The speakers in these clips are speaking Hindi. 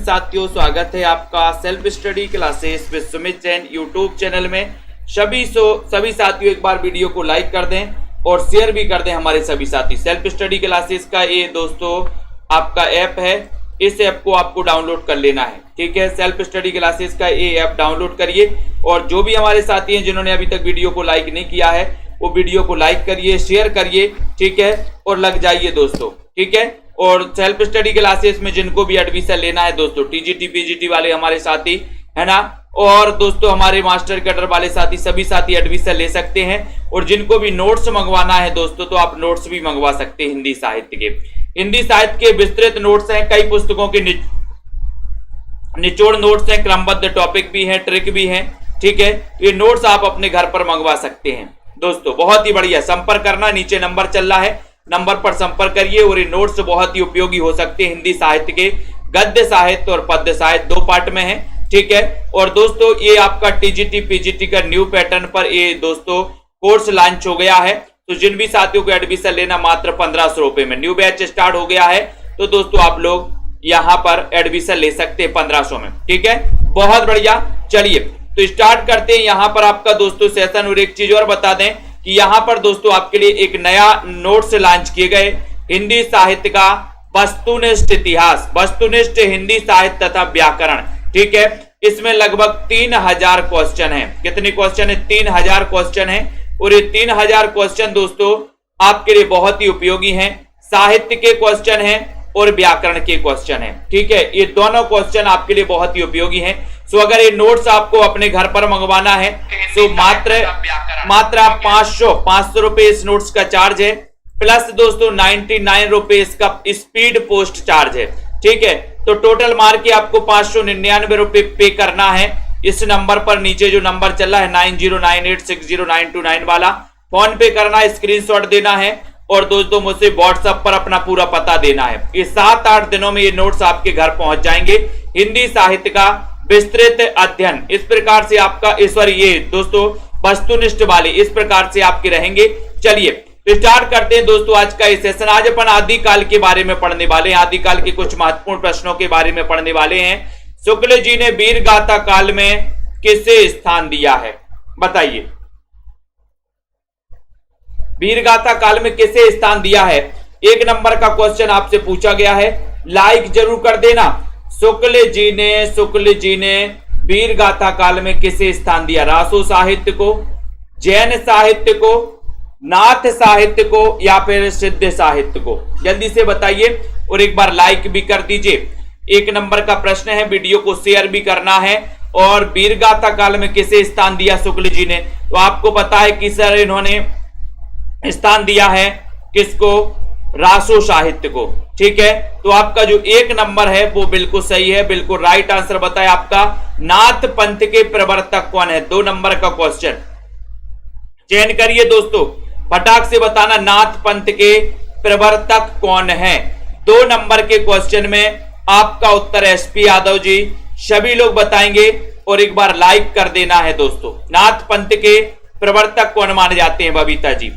साथियों, स्वागत है आपका self study classes with Sumit Jain YouTube channel में। सभी साथियों एक बार वीडियो को लाइक कर दें और शेयर भी कर दें हमारे सभी साथी। सेल्फ स्टडी क्लासेस का ये दोस्तों आपका ऐप है, इस ऐप को आपको डाउनलोड कर लेना है। ठीक है, सेल्फ स्टडी क्लासेस का ये ऐप डाउनलोड करिए और जो भी हमारे साथी हैं जिन्होंने अभी तक वीडियो को लाइक नहीं किया है वो वीडियो को लाइक करिए, शेयर करिए, ठीक है, और लग जाइए दोस्तों। ठीक है, और सेल्फ स्टडी क्लासेस में जिनको भी एडमिशन लेना है दोस्तों, टीजीटी पीजीटी वाले हमारे साथी है ना, और दोस्तों हमारे मास्टर कैडर वाले साथी, सभी साथी एडमिशन ले सकते हैं। और जिनको भी नोट्स मंगवाना है दोस्तों तो आप नोट्स भी मंगवा सकते हैं। हिंदी साहित्य के विस्तृत नोट्स हैं, कई पुस्तकों के निचोड़ नोट्स हैं, क्रमबद्ध टॉपिक भी हैं, ट्रिक भी हैं। ठीक है, ये नोट्स आप अपने घर पर मंगवा सकते हैं दोस्तों। बहुत ही बढ़िया, संपर्क करना, नीचे नंबर चल रहा है, नंबर पर संपर्क करिए। और ये नोट्स बहुत ही उपयोगी हो सकते हैं। हिंदी साहित्य के गद्य साहित्य और पद्य साहित्य 2 पार्ट में है। ठीक है, और दोस्तों ये आपका टीजीटी पीजीटी का न्यू पैटर्न पर ये दोस्तों कोर्स लॉन्च हो गया है। तो जिन भी साथियों को एडमिशन लेना मात्र 1500 रुपए में न्यू बैच स्टार्ट हो गया है, तो दोस्तों आप लोग यहाँ पर एडमिशन ले सकते हैं 1500 में। ठीक है, बहुत बढ़िया। चलिए तो स्टार्ट करते हैं यहाँ पर आपका दोस्तों सेशन। और एक चीज और बता दें कि यहाँ पर दोस्तों आपके लिए एक नया नोट्स लॉन्च किए गए, हिंदी साहित्य का वस्तुनिष्ठ इतिहास, वस्तुनिष्ठ हिंदी साहित्य तथा व्याकरण। ठीक है, इसमें लगभग 3000 क्वेश्चन है। कितने क्वेश्चन है? 3000 क्वेश्चन है। और ये 3000 क्वेश्चन दोस्तों आपके लिए बहुत ही उपयोगी हैं। साहित्य के क्वेश्चन हैं और व्याकरण के क्वेश्चन हैं। ठीक है, ये दोनों क्वेश्चन आपके लिए बहुत ही उपयोगी हैं। सो अगर ये नोट्स आपको अपने घर पर मंगवाना है तो मात्र आप 500 रुपए इस नोट्स का चार्ज है, प्लस दोस्तों 99 रुपए इसका स्पीड पोस्ट चार्ज है। ठीक है, तो टोटल मार के आपको 599 रुपए पे करना है। इस नंबर पर नीचे जो नंबर चल रहा है 9098609229 वाला, फोन पे करना है, स्क्रीनशॉट देना है और दोस्तों मुझसे व्हाट्सएप पर अपना पूरा पता देना है। ये 7-8 दिनों में ये नोट्स आपके घर पहुंच जाएंगे। हिंदी साहित्य का विस्तृत अध्ययन इस प्रकार से आपका ये दोस्तों वस्तुनिष्ठ वाले इस प्रकार से आपके रहेंगे। चलिए स्टार्ट करते हैं दोस्तों आज का ये सेशन। आज अपन आदिकाल के बारे में पढ़ने वाले हैं, आदिकाल के कुछ महत्वपूर्ण प्रश्नों के बारे में पढ़ने वाले हैं। शुक्ल जी ने वीर गाथा काल में किसे स्थान दिया है? बताइए, वीर गाथा काल में किसे स्थान दिया है? 1 नंबर का क्वेश्चन आपसे पूछा गया है, लाइक जरूर कर देना। शुक्ल जी ने वीर गाथा काल में किसे स्थान दिया? रासो साहित्य को, जैन साहित्य को, नाथ साहित्य को या फिर सिद्ध साहित्य को? जल्दी से बताइए और एक बार लाइक भी कर दीजिए। 1 नंबर का प्रश्न है, वीडियो को शेयर भी करना है। और वीर गाथा काल में किसे स्थान दिया शुक्ल जी ने? तो आपको पता है कि सर इन्होंने स्थान दिया है किसको? रासो साहित्य को। ठीक है, तो आपका जो 1 नंबर है वो बिल्कुल सही है, बिल्कुल राइट आंसर बताया आपका। नाथ पंथ के प्रवर्तक कौन है? 2 नंबर का क्वेश्चन चयन करिए दोस्तों, फटाक से बताना, नाथ पंथ के प्रवर्तक कौन है? 2 नंबर के क्वेश्चन में आपका उत्तर एसपी यादव जी। सभी लोग बताएंगे और एक बार लाइक कर देना है दोस्तों। नाथ पंथ के प्रवर्तक कौन माने जाते हैं? बबीता जी,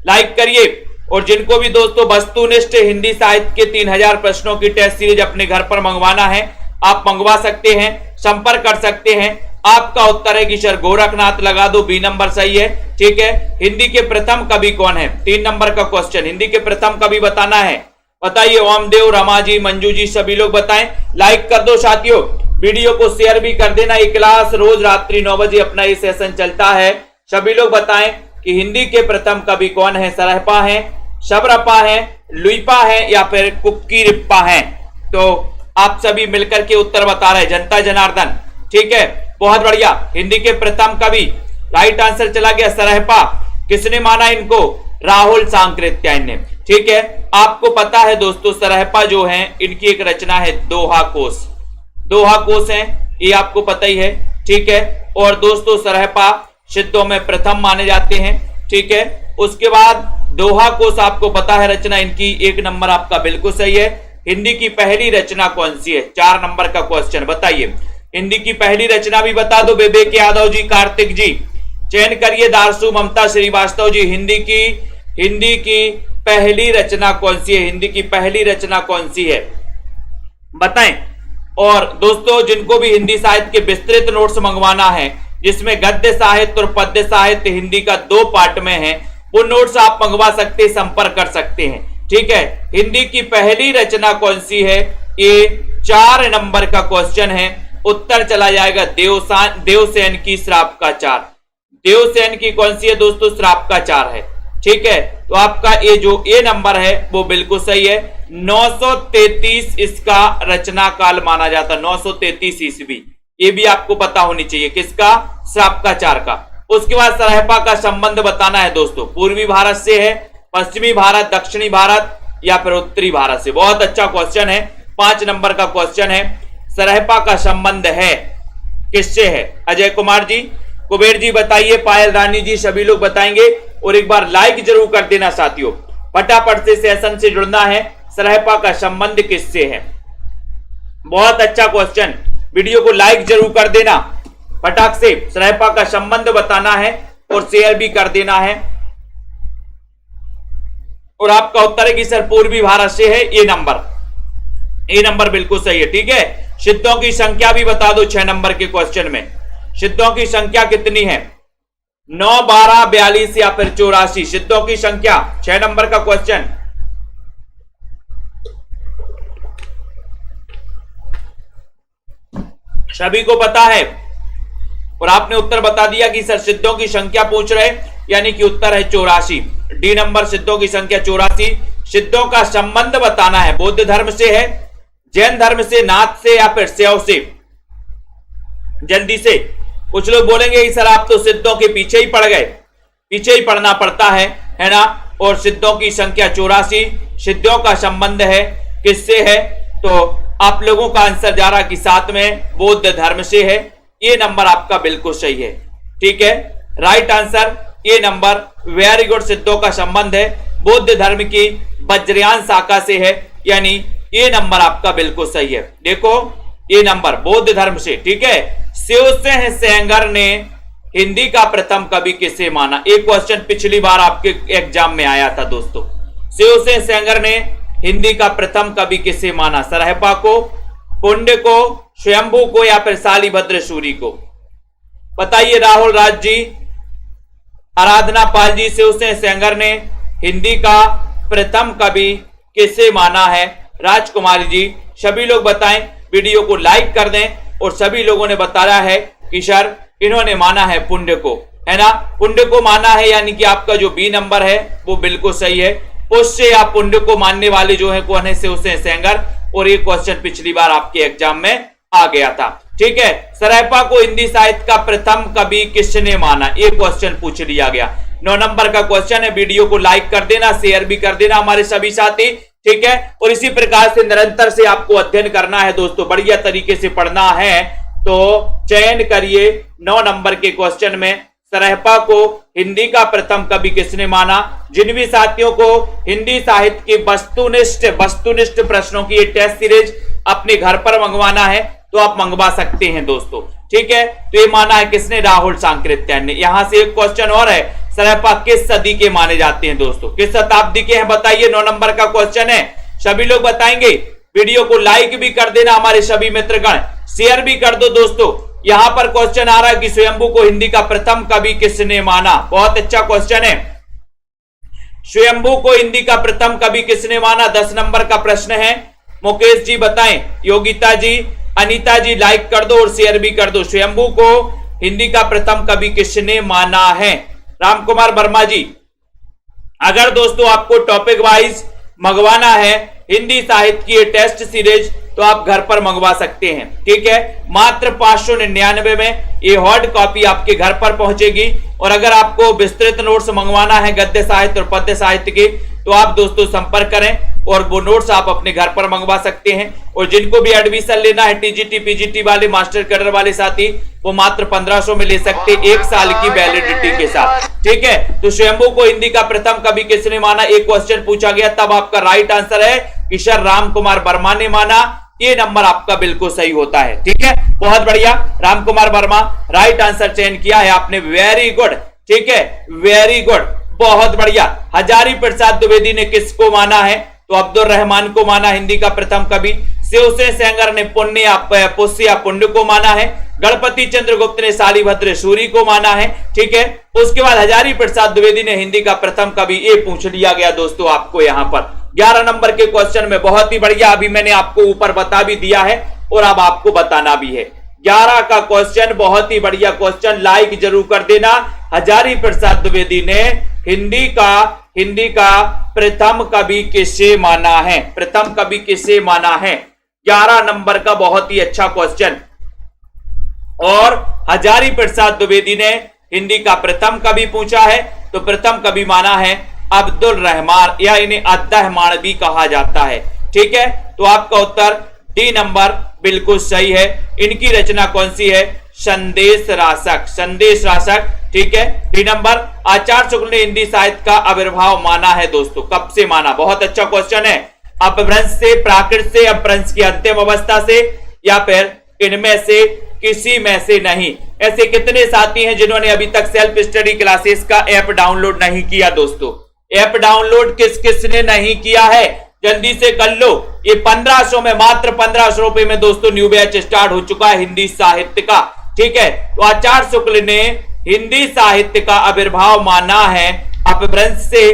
लाइक करिए। और जिनको भी दोस्तों वस्तुनिष्ठ हिंदी साहित्य के 3000 प्रश्नों की टेस्ट सीरीज अपने घर पर मंगवाना है, आप मंगवा सकते हैं, संपर्क कर सकते हैं। आपका उत्तर है कि सर गोरखनाथ लगा दो, बी नंबर सही है। ठीक है, हिंदी के प्रथम कवि कौन है? 3 नंबर का क्वेश्चन, हिंदी के प्रथम कवि बताना है। बताइए, ओमदेव, रमा जी, मंजू जी, सभी लोग बताएं। लाइक कर दो साथियों, वीडियो को शेयर भी कर देना। ये क्लास रोज रात्रि 9 बजे अपना ये सेशन चलता है। सभी लोग बताएं कि हिंदी के प्रथम कवि कौन है? सरहपा है, शबरपा है, लुइपा है या फिर कुक्कीरिप्पा है? तो आप सभी मिलकर के उत्तर बता रहे, जनता जनार्दन। ठीक है, बहुत बढ़िया। हिंदी के प्रथम कवि, राइट आंसर चला गया सरहपा। किसने माना इनको? राहुल सांकृत्यायन ने। ठीक है, आपको पता है दोस्तों सरहपा जो है इनकी एक रचना है दोहा कोश। दोहा कोश है, ये आपको पता ही है। ठीक है, और दोस्तों सरहपा सिद्धों में प्रथम माने जाते हैं। ठीक है, उसके बाद दोहा कोश आपको पता है रचना इनकी। 1 नंबर आपका बिल्कुल सही है। हिंदी की पहली रचना कौन सी है? 4 नंबर का क्वेश्चन बताइए, हिंदी की पहली रचना भी बता दो। विवेक यादव जी, कार्तिक जी, चयन करिए। दारसू ममता श्रीवास्तव जी, हिंदी की पहली रचना कौन सी है? हिंदी की पहली रचना कौन सी है? बताएं। और दोस्तों जिनको भी हिंदी साहित्य के विस्तृत नोट्स मंगवाना है, जिसमें गद्य साहित्य और पद्य साहित्य हिंदी का 2 पार्ट में है, वो नोट्स आप मंगवा सकते, संपर्क कर सकते हैं। ठीक है, हिंदी की पहली रचना कौन सी है? ये 4 नंबर का क्वेश्चन है। उत्तर चला जाएगा देवसेन की श्राप का 4। देवसेन की कौन सी है दोस्तों? श्राप का 4 है। ठीक है, तो आपका ये जो ए नंबर है वो बिल्कुल सही है। 933 इसका रचना काल माना जाता है, 933 ईस्वी। ये भी आपको पता होनी चाहिए, किसका? श्राप का 4 का। उसके बाद सरहपा का संबंध बताना है दोस्तों, पूर्वी भारत से है, पश्चिमी भारत, दक्षिणी भारत या फिर उत्तरी भारत से। बहुत अच्छा क्वेश्चन है, 5 नंबर का क्वेश्चन है। सरहपा का संबंध है किससे है? अजय कुमार जी, कुबेर जी बताइए, पायल रानी जी, सभी लोग बताएंगे। और एक बार लाइक जरूर कर देना साथियों, फटाफट से सेशन से जुड़ना है। सरहपा का संबंध किससे है? बहुत अच्छा क्वेश्चन, वीडियो को लाइक जरूर कर देना फटाक से। सरहपा का संबंध बताना है और शेयर भी कर देना है। और आपका उत्तर है कि सर पूर्वी भारत से है। ये नंबर बिल्कुल सही है। ठीक है, सिद्धों की संख्या भी बता दो 6 नंबर के क्वेश्चन में। सिद्धों की संख्या कितनी है? 9, 12, 42 या फिर 84? सिद्धों की संख्या 6 नंबर का क्वेश्चन। सभी को पता है और आपने उत्तर बता दिया कि सर सिद्धों की संख्या पूछ रहे, यानी कि उत्तर है 84। डी नंबर, सिद्धों की संख्या 84। सिद्धों का संबंध बताना है, बौद्ध धर्म से है, जैन धर्म से, नाथ से या फिर शैव से? जल्दी से। कुछ लोग बोलेंगे कि सर आप तो सिद्धों के पीछे ही पड़ गए। पीछे ही पढ़ना पड़ता है ना। और सिद्धों की संख्या 84। सिद्धों का संबंध है किससे है? तो आप लोगों का आंसर जा रहा कि 7 में बौद्ध धर्म से है। ये नंबर आपका बिल्कुल सही है। ठीक है, राइट आंसर ये नंबर, वेरी गुड। सिद्धों का संबंध है बौद्ध धर्म की वज्रयान शाखा से है, यानी ये नंबर आपका बिल्कुल सही है। देखो ये नंबर बौद्ध धर्म से। ठीक है, शिवसिंह सेंगर ने हिंदी का प्रथम कवि किसे माना? एक क्वेश्चन पिछली बार आपके एग्जाम में आया था दोस्तों। शिवसिंह सेंगर ने हिंदी का प्रथम कवि किसे माना? सरहपा को, पुण्य को, स्वयंभू को या फिर शालिभद्र सूरी को? बताइए राहुल राज जी, आराधना पाल जी, शिवसिंह सेंगर ने हिंदी का प्रथम कवि किसे माना है? राजकुमारी जी, सभी लोग बताएं, वीडियो को लाइक कर दें। और सभी लोगों ने बताया है कि सर इन्होंने माना है पुण्य को, है ना। पुण्य को माना है, यानी कि आपका जो बी नंबर है वो बिल्कुल सही है। पुष्य या पुण्य को मानने वाले जो है कौन है? शिवसिंह सेंगर। और ये क्वेश्चन पिछली बार आपके एग्जाम में आ गया था। ठीक है, सरहपा को हिंदी साहित्य का प्रथम कवि किसने माना? ये क्वेश्चन पूछ लिया गया। 9 नंबर का क्वेश्चन है। वीडियो को लाइक कर देना, शेयर भी कर देना हमारे सभी साथी। ठीक है, और इसी प्रकार से निरंतर से आपको अध्ययन करना है दोस्तों, बढ़िया तरीके से पढ़ना है। तो चयन करिए 9 नंबर के क्वेश्चन में, सरहपा को हिंदी का प्रथम कवि किसने माना? जिन भी साथियों को हिंदी साहित्य की वस्तुनिष्ठ प्रश्नों की टेस्ट सीरीज अपने घर पर मंगवाना है तो आप मंगवा सकते हैं दोस्तों। ठीक है, तो ये माना है किसने? राहुल सांकृत्यायन ने। यहां से एक क्वेश्चन और है, सरहपा किस सदी के माने जाते हैं दोस्तों? किस शताब्दी के हैं बताइए? 9 नंबर का क्वेश्चन है, सभी लोग बताएंगे। वीडियो को लाइक भी कर देना हमारे सभी मित्रगण, शेयर भी कर दो दोस्तों। यहां पर क्वेश्चन आ रहा है कि स्वयंभू को हिंदी का प्रथम कवि किसने माना? बहुत अच्छा क्वेश्चन है। स्वयंभू को हिंदी का प्रथम कवि किसने माना? 10 नंबर का प्रश्न है। मुकेश जी बताएं, योगिता जी, अनीता जी लाइक कर दो और शेयर भी कर दो। स्वयंभू को हिंदी का प्रथम कवि किसने माना है? रामकुमार वर्मा जी, अगर दोस्तों आपको टॉपिक वाइज मंगवाना है हिंदी साहित्य की टेस्ट सीरीज तो आप घर पर मंगवा सकते हैं। ठीक है, मात्र 599 में ये हार्ड कॉपी आपके घर पर पहुंचेगी। और अगर आपको विस्तृत नोट्स मंगवाना है गद्य साहित्य और पद्य साहित्य के तो आप दोस्तों संपर्क करें और वो नोट्स आप अपने घर पर मंगवा सकते हैं। और जिनको भी एडमिशन लेना है टीजीटी पीजीटी वाले, मास्टर कैडर वाले साथी, वो मात्र 1500 में ले सकते, 1 साल की वैलिडिटी के साथ। ठीक है, तो स्वयंभू को हिंदी का प्रथम कवि किसने माना? एक क्वेश्चन पूछा गया, तब आपका राइट आंसर है कि सर रामकुमार वर्मा ने माना। ये नंबर आपका बिल्कुल सही होता है। ठीक है, बहुत बढ़िया, रामकुमार वर्मा राइट आंसर चयन किया है आपने, वेरी गुड। ठीक है, वेरी गुड, बहुत बढ़िया। हजारी प्रसाद द्विवेदी ने किसको माना है? तो अब्दुल रहमान को माना हिंदी का प्रथम कवि। शिव से सेंगर ने पुण्य पुष्य या पुण्य को माना है। गणपति चंद्रगुप्त ने शालिभद्र सूरी को माना है। ठीक है, उसके बाद हजारी प्रसाद द्विवेदी ने हिंदी का प्रथम कवि, ये पूछ लिया गया दोस्तों आपको यहां पर 11 नंबर के क्वेश्चन में। बहुत ही बढ़िया, अभी मैंने आपको ऊपर बता भी दिया है और अब आपको बताना भी है। 11 का क्वेश्चन बहुत ही बढ़िया क्वेश्चन, लाइक जरूर कर देना। हजारी प्रसाद द्विवेदी ने हिंदी का प्रथम कवि किसे माना है? प्रथम कवि किसे माना है? 11 नंबर का बहुत ही अच्छा क्वेश्चन। और हजारी प्रसाद द्विवेदी ने हिंदी का प्रथम कवि पूछा है, तो प्रथम कवि माना है अब्दुल रहमान, या इन्हें अद्दहमान भी कहा जाता है। ठीक है, तो आपका उत्तर डी नंबर बिल्कुल सही है। इनकी रचना कौन सी है? संदेश राशक, संदेश राशक। ठीक है, डी नंबर। आचार्य शुक्ल ने हिंदी साहित्य का आविर्भाव माना है दोस्तों, कब से माना? बहुत अच्छा क्वेश्चन है। अपभ्रंश से, प्राकृत से, अपभ्रंश की अंतिम अवस्था से, या फिर इनमें से किसी में से नहीं। ऐसे कितने साथी हैं जिन्होंने अभी तक सेल्फ स्टडी क्लासेस का ऐप डाउनलोड नहीं किया दोस्तों? ऐप डाउनलोड किस किस ने नहीं किया है? जल्दी से कर लो। ये 1500 में, मात्र 1500 रुपए में दोस्तों न्यू बैच स्टार्ट हो चुका है हिंदी साहित्य का। ठीक है, तो आचार्य शुक्ल ने हिंदी साहित्य का आविर्भाव माना है अपभ्रंश से,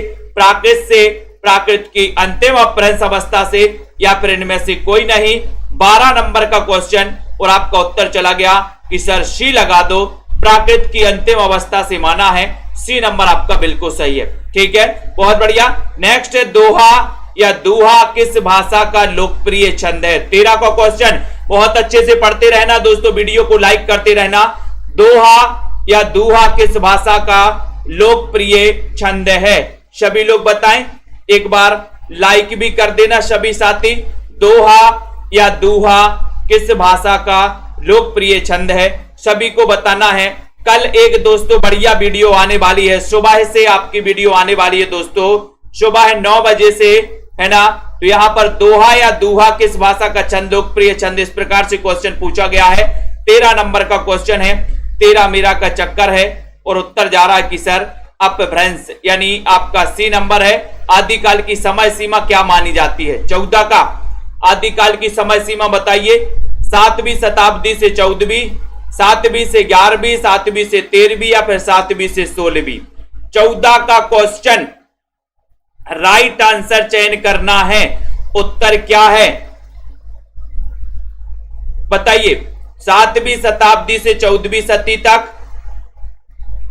प्राकृत की अंतिम अपभ्रंश अवस्था से, या फिर इनमें से कोई नहीं। 12 नंबर का क्वेश्चन और आपका उत्तर चला गया कि सर सी लगा दो, प्राकृत की अंतिम अवस्था से माना है। सी नंबर आपका बिल्कुल सही है। ठीक है, बहुत बढ़िया। नेक्स्ट है दोहा या दूहा किस भाषा का लोकप्रिय छंद है? 13 का क्वेश्चन, बहुत अच्छे से पढ़ते रहना दोस्तों, वीडियो को लाइक करते रहना। दोहा या दूहा किस भाषा का लोकप्रिय छंद है? सभी लोग बताएं, एक बार लाइक भी कर देना सभी साथी। दोहा या दूहा किस भाषा का लोकप्रिय छंद है? सभी को बताना है। कल एक दोस्तों बढ़िया वीडियो आने वाली है, सुबह से आपकी वीडियो आने वाली है दोस्तों, सुबह 9 बजे से, है ना। तो यहां पर दोहा या दूहा किस भाषा का छंद लोकप्रिय छंद, इस प्रकार से क्वेश्चन पूछा गया है। 13 नंबर का क्वेश्चन है। 13 मेरा का चक्कर है और उत्तर जा रहा है कि सर अपभ्रंश, यानी आपका सी नंबर है। आदिकाल की समय सीमा क्या मानी जाती है? 14 का आदिकाल की समय सीमा बताइए। 7वीं शताब्दी से 14वीं, 7वीं से 11वीं, 7वीं से 13वीं, या फिर 7वीं से 16वीं। 14 का क्वेश्चन राइट आंसर चयन करना है। उत्तर क्या है बताइए? 7वीं शताब्दी से 14वीं सदी तक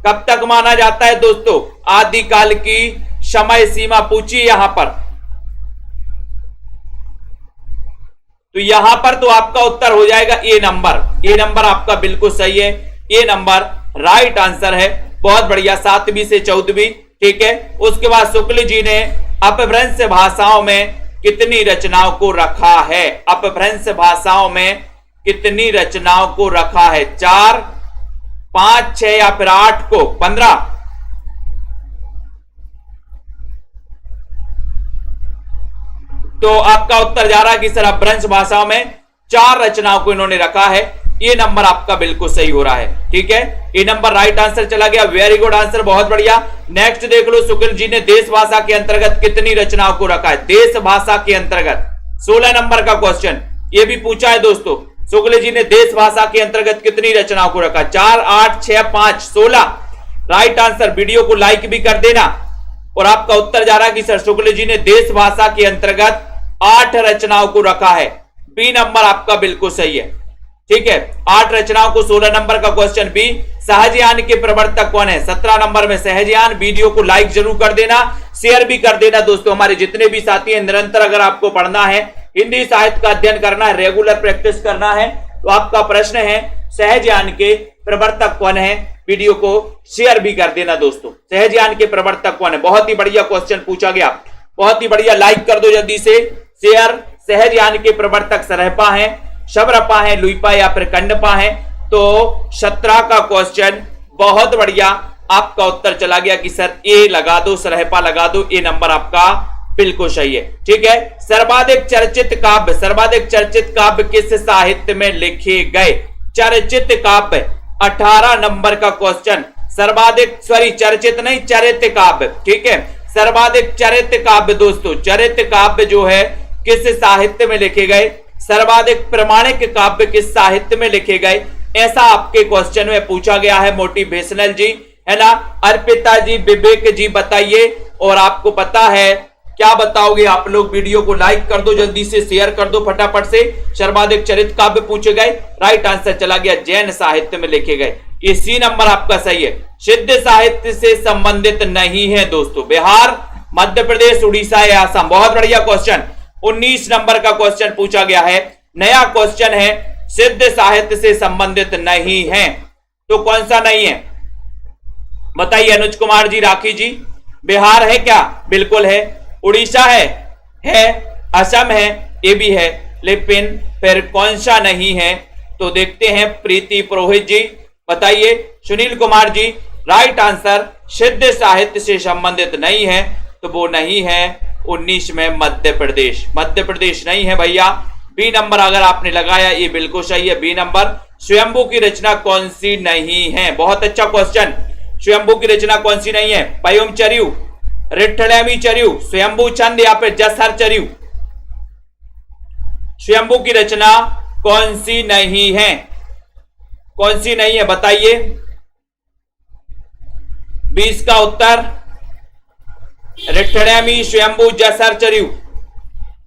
कब तक माना जाता है दोस्तों? आदिकाल की समय सीमा पूछिए यहां पर। तो यहां पर तो आपका उत्तर हो जाएगा ए नंबर। ए नंबर आपका बिल्कुल सही है। ए नंबर राइट आंसर है। बहुत बढ़िया, 7वीं से 14वीं। ठीक है, उसके बाद शुक्ल जी ने अपभ्रंश भाषाओं में कितनी रचनाओं को रखा है? अपभ्रंश भाषाओं में कितनी रचनाओं को रखा है? 4, 5, 6 या फिर 8 को? 15। तो आपका उत्तर जा रहा है कि सर अपभ्रंश भाषाओं में 4 रचनाओं को इन्होंने रखा है। ये नंबर आपका बिल्कुल सही हो रहा है। ठीक है, ये नंबर राइट आंसर चला गया। वेरी गुड आंसर, बहुत बढ़िया। नेक्स्ट देख लो, शुक्ल जी ने देश भाषा के अंतर्गत कितनी रचनाओं को रखा है? देश भाषा के अंतर्गत 16 नंबर का क्वेश्चन ये भी पूछा है दोस्तों। शुक्ल जी ने देश भाषा के अंतर्गत कितनी रचनाओं को रखा? 4, 8, 6, 5, 16। Right answer. वीडियो को लाइक भी कर देना। और आपका उत्तर जा रहा है कि सर शुक्ल जी ने देश भाषा के अंतर्गत 8 रचनाओं को रखा है। बी नंबर आपका बिल्कुल सही है। ठीक है, 8 रचनाओं को। 16 नंबर का क्वेश्चन बी, सहजयान के प्रवर्तक कौन है? 17 नंबर में सहजयान। वीडियो को लाइक जरूर कर देना, शेयर भी कर देना दोस्तों। हमारे जितने भी साथी हैं, निरंतर अगर आपको पढ़ना है, हिंदी साहित्य का अध्ययन करना है, रेगुलर प्रैक्टिस करना है, तो आपका प्रश्न है सहजयान के प्रवर्तक कौन है? वीडियो को शेयर भी कर देना दोस्तों। सहजयान के प्रवर्तक कौन है? बहुत ही बढ़िया क्वेश्चन पूछा गया, बहुत ही बढ़िया। लाइक कर दो जल्दी से, शेयर। सहजयान के प्रवर्तक सरहपा है, शबरपा है, लुइपा या फिर कंडपा है। तो 17 का क्वेश्चन बहुत बढ़िया। आपका उत्तर चला गया कि सर ए लगा दो, सरहपा लगा दो। ए नंबर आपका बिल्कुल सही है। ठीक है, सर्वाधिक चर्चित काव्य, सर्वाधिक चर्चित काव्य किस साहित्य में लिखे गए? चर्चित काव्य 18 नंबर का क्वेश्चन। सर्वाधिक, सॉरी चर्चित नहीं, चरित काव्य। ठीक है, सर्वाधिक चरित काव्य दोस्तों, चरित काव्य जो है किस साहित्य में लिखे गए? सर्वाधिक प्रमाणिक काव्य किस साहित्य में लिखे गए, ऐसा आपके क्वेश्चन में पूछा गया है मोटिवेशनल जी, है ना। अर्पिता जी, विवेक जी बताइए, और आपको पता है क्या बताओगे आप लोग। वीडियो को लाइक कर दो, जल्दी से शेयर कर दो फटाफट से। सर्वाधिक चरित काव्य पूछे गए, राइट आंसर चला गया जैन साहित्य में लिखे गए। ये सी नंबर आपका सही है। सिद्ध साहित्य से संबंधित नहीं है दोस्तों, बिहार, मध्य प्रदेश, उड़ीसा या असम। बहुत बढ़िया क्वेश्चन, 19 नंबर का क्वेश्चन पूछा गया है, नया क्वेश्चन है, सिद्ध साहित्य से संबंधित नहीं है, तो कौन सा नहीं है बताइए। अनुज कुमार जी, राखी जी, बिहार है क्या, बिल्कुल है। उड़ीसा है, असम है, ये भी है, लेकिन फिर कौन सा नहीं है, तो देखते हैं। प्रीति पुरोहित जी बताइए। सुनील कुमार जी, राइट आंसर सिद्ध साहित्य से संबंधित नहीं है, तो वो नहीं है 19 में मध्य प्रदेश। मध्य प्रदेश नहीं है भैया। बी नंबर अगर आपने लगाया, ये बिल्कुल सही है, बी नंबर। स्वयंभू की रचना कौन सी नहीं है, बहुत अच्छा क्वेश्चन। स्वयंभू की रचना कौन सी नहीं है, पयुम चरियु, रिठ्ठलैमी चरियु, स्वयंभू छंद या फिर जसहर चरियु। स्वयंभू की रचना कौन सी नहीं है, कौन सी नहीं है बताइए। 20 का उत्तर रिठ्ठलैमी, स्वयंभू, जसहर चरियु।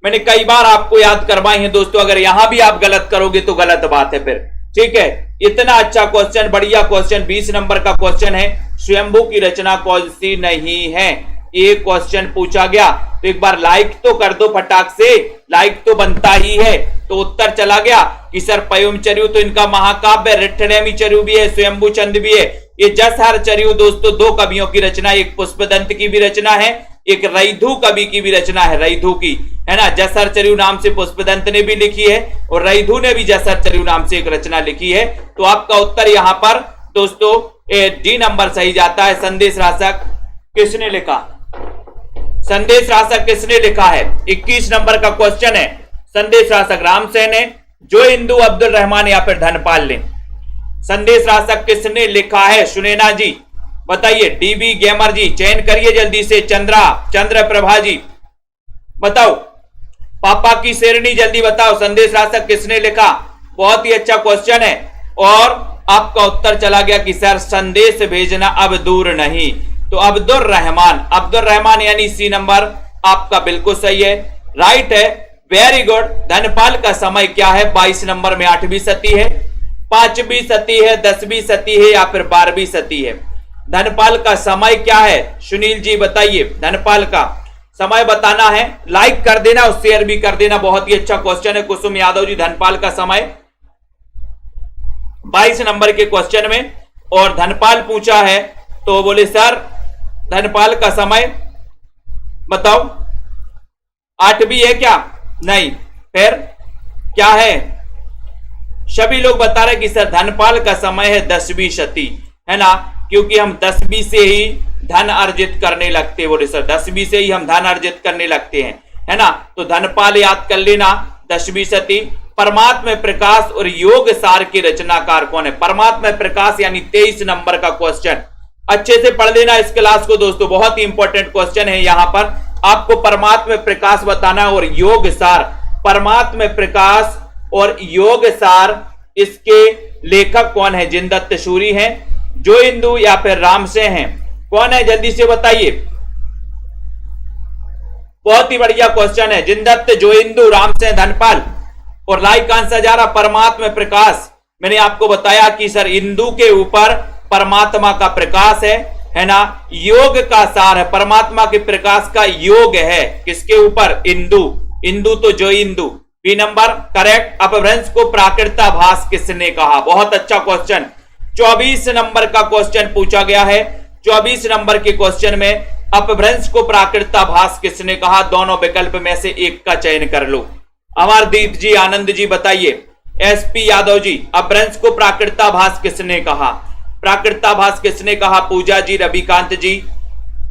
मैंने कई बार आपको याद करवाई है दोस्तों, अगर यहां भी आप गलत करोगे तो गलत बात है फिर, ठीक है। इतना अच्छा क्वेश्चन, बढ़िया क्वेश्चन, 20 नंबर का क्वेश्चन है, स्वयंभू की रचना कौन सी नहीं है, ये क्वेश्चन पूछा गया। तो एक बार लाइक तो कर दो फटाक से, लाइक तो बनता ही है। तो उत्तर चला गया कि सर पयुम चरियु तो इनका महाकाव्य, रिठ्ठलैमी चरियु भी है, स्वयंभू छंद भी है। ये जसहर चरियु दोस्तों दो कवियों की रचना, एक पुष्पदंत की भी रचना है, एक रैधु कवि की भी रचना है, रैधु की, है ना। जसहर चरियु नाम से पुष्पदंत ने भी लिखी है और रैधु ने भी जसहर चरियु नाम से एक रचना लिखी है। तो आपका उत्तर यहां पर दोस्तों डी नंबर सही जाता है। संदेश राशक किसने लिखा, संदेश राशक किसने लिखा है, 21 नंबर का क्वेश्चन है। संदेश राशक रामसेन है, जो इंदु अब्दुल रहमान या फिर धनपाल ने। संदेश राशक किसने लिखा है, सुनैना जी बताइए। डीबी गेमर जी चयन करिए जल्दी से। चंद्र प्रभा जी बताओ। पापा की शेरनी जल्दी बताओ, संदेश राशक किसने लिखा। बहुत ही अच्छा क्वेश्चन है और आपका उत्तर चला गया कि सर संदेश भेजना अब दूर नहीं, तो अब्दुल रहमान यानी सी नंबर आपका बिल्कुल सही है, राइट है, वेरी गुड। धनपाल का समय क्या है, 22 नंबर में 8वीं सदी है, 5वीं सदी है, 10वीं सदी है या फिर 12वीं सदी है। धनपाल का समय क्या है, सुनील जी बताइए। धनपाल का समय बताना है, लाइक कर देना और शेयर भी कर देना। बहुत ही अच्छा क्वेश्चन है कुसुम यादव जी। धनपाल का समय 22 नंबर के क्वेश्चन में, और धनपाल पूछा है तो बोले सर धनपाल का समय बताओ, 8वीं है क्या, नहीं, फिर क्या है। सभी लोग बता रहे कि सर धनपाल का समय है 10वीं सदी, है ना, क्योंकि हम 10वीं से ही धन अर्जित करने लगते हैं। बोले सर 10वीं से ही हम धन अर्जित करने लगते हैं, है ना। तो धनपाल याद कर लेना, 10वीं सदी। परमात्मा प्रकाश और योग सार के रचनाकार कौन है, परमात्मा प्रकाश यानी 23 नंबर का क्वेश्चन। अच्छे से पढ़ लेना इस क्लास को दोस्तों, बहुत ही इंपॉर्टेंट क्वेश्चन है। यहां पर आपको परमात्मा प्रकाश बताना और योग सार। परमात्मा प्रकाश और योग सार, इसके लेखक कौन है, जिनदत्त सूरी हैं, जो इंदु या फिर रामसेन हैं, कौन है जल्दी से बताइए। बहुत ही बढ़िया क्वेश्चन है, जिनदत्त, जो इंदु, रामसेन, धनपाल। और लाइक आंसर जा रहा परमात्मा प्रकाश। मैंने आपको बताया कि सर इंदु के ऊपर परमात्मा का प्रकाश है ना, योग का सार है, परमात्मा के प्रकाश का योग है किसके ऊपर, इंदु तो जो इंदु। B number correct. अपभ्रंश को प्राकृताभास किसने कहा, बहुत अच्छा क्वेश्चन। 24 नंबर का क्वेश्चन पूछा गया है। 24 नंबर के क्वेश्चन में अपभ्रंश को प्राकृताभास किसने कहा, दोनों विकल्प में से एक का चयन कर लो। अमरदीप जी, आनंद जी बताइए। एसपी यादव जी, अपभ्रंश को प्राकृताभास किसने कहा, प्राकृताभास किसने कहा। पूजा जी, रविकांत जी,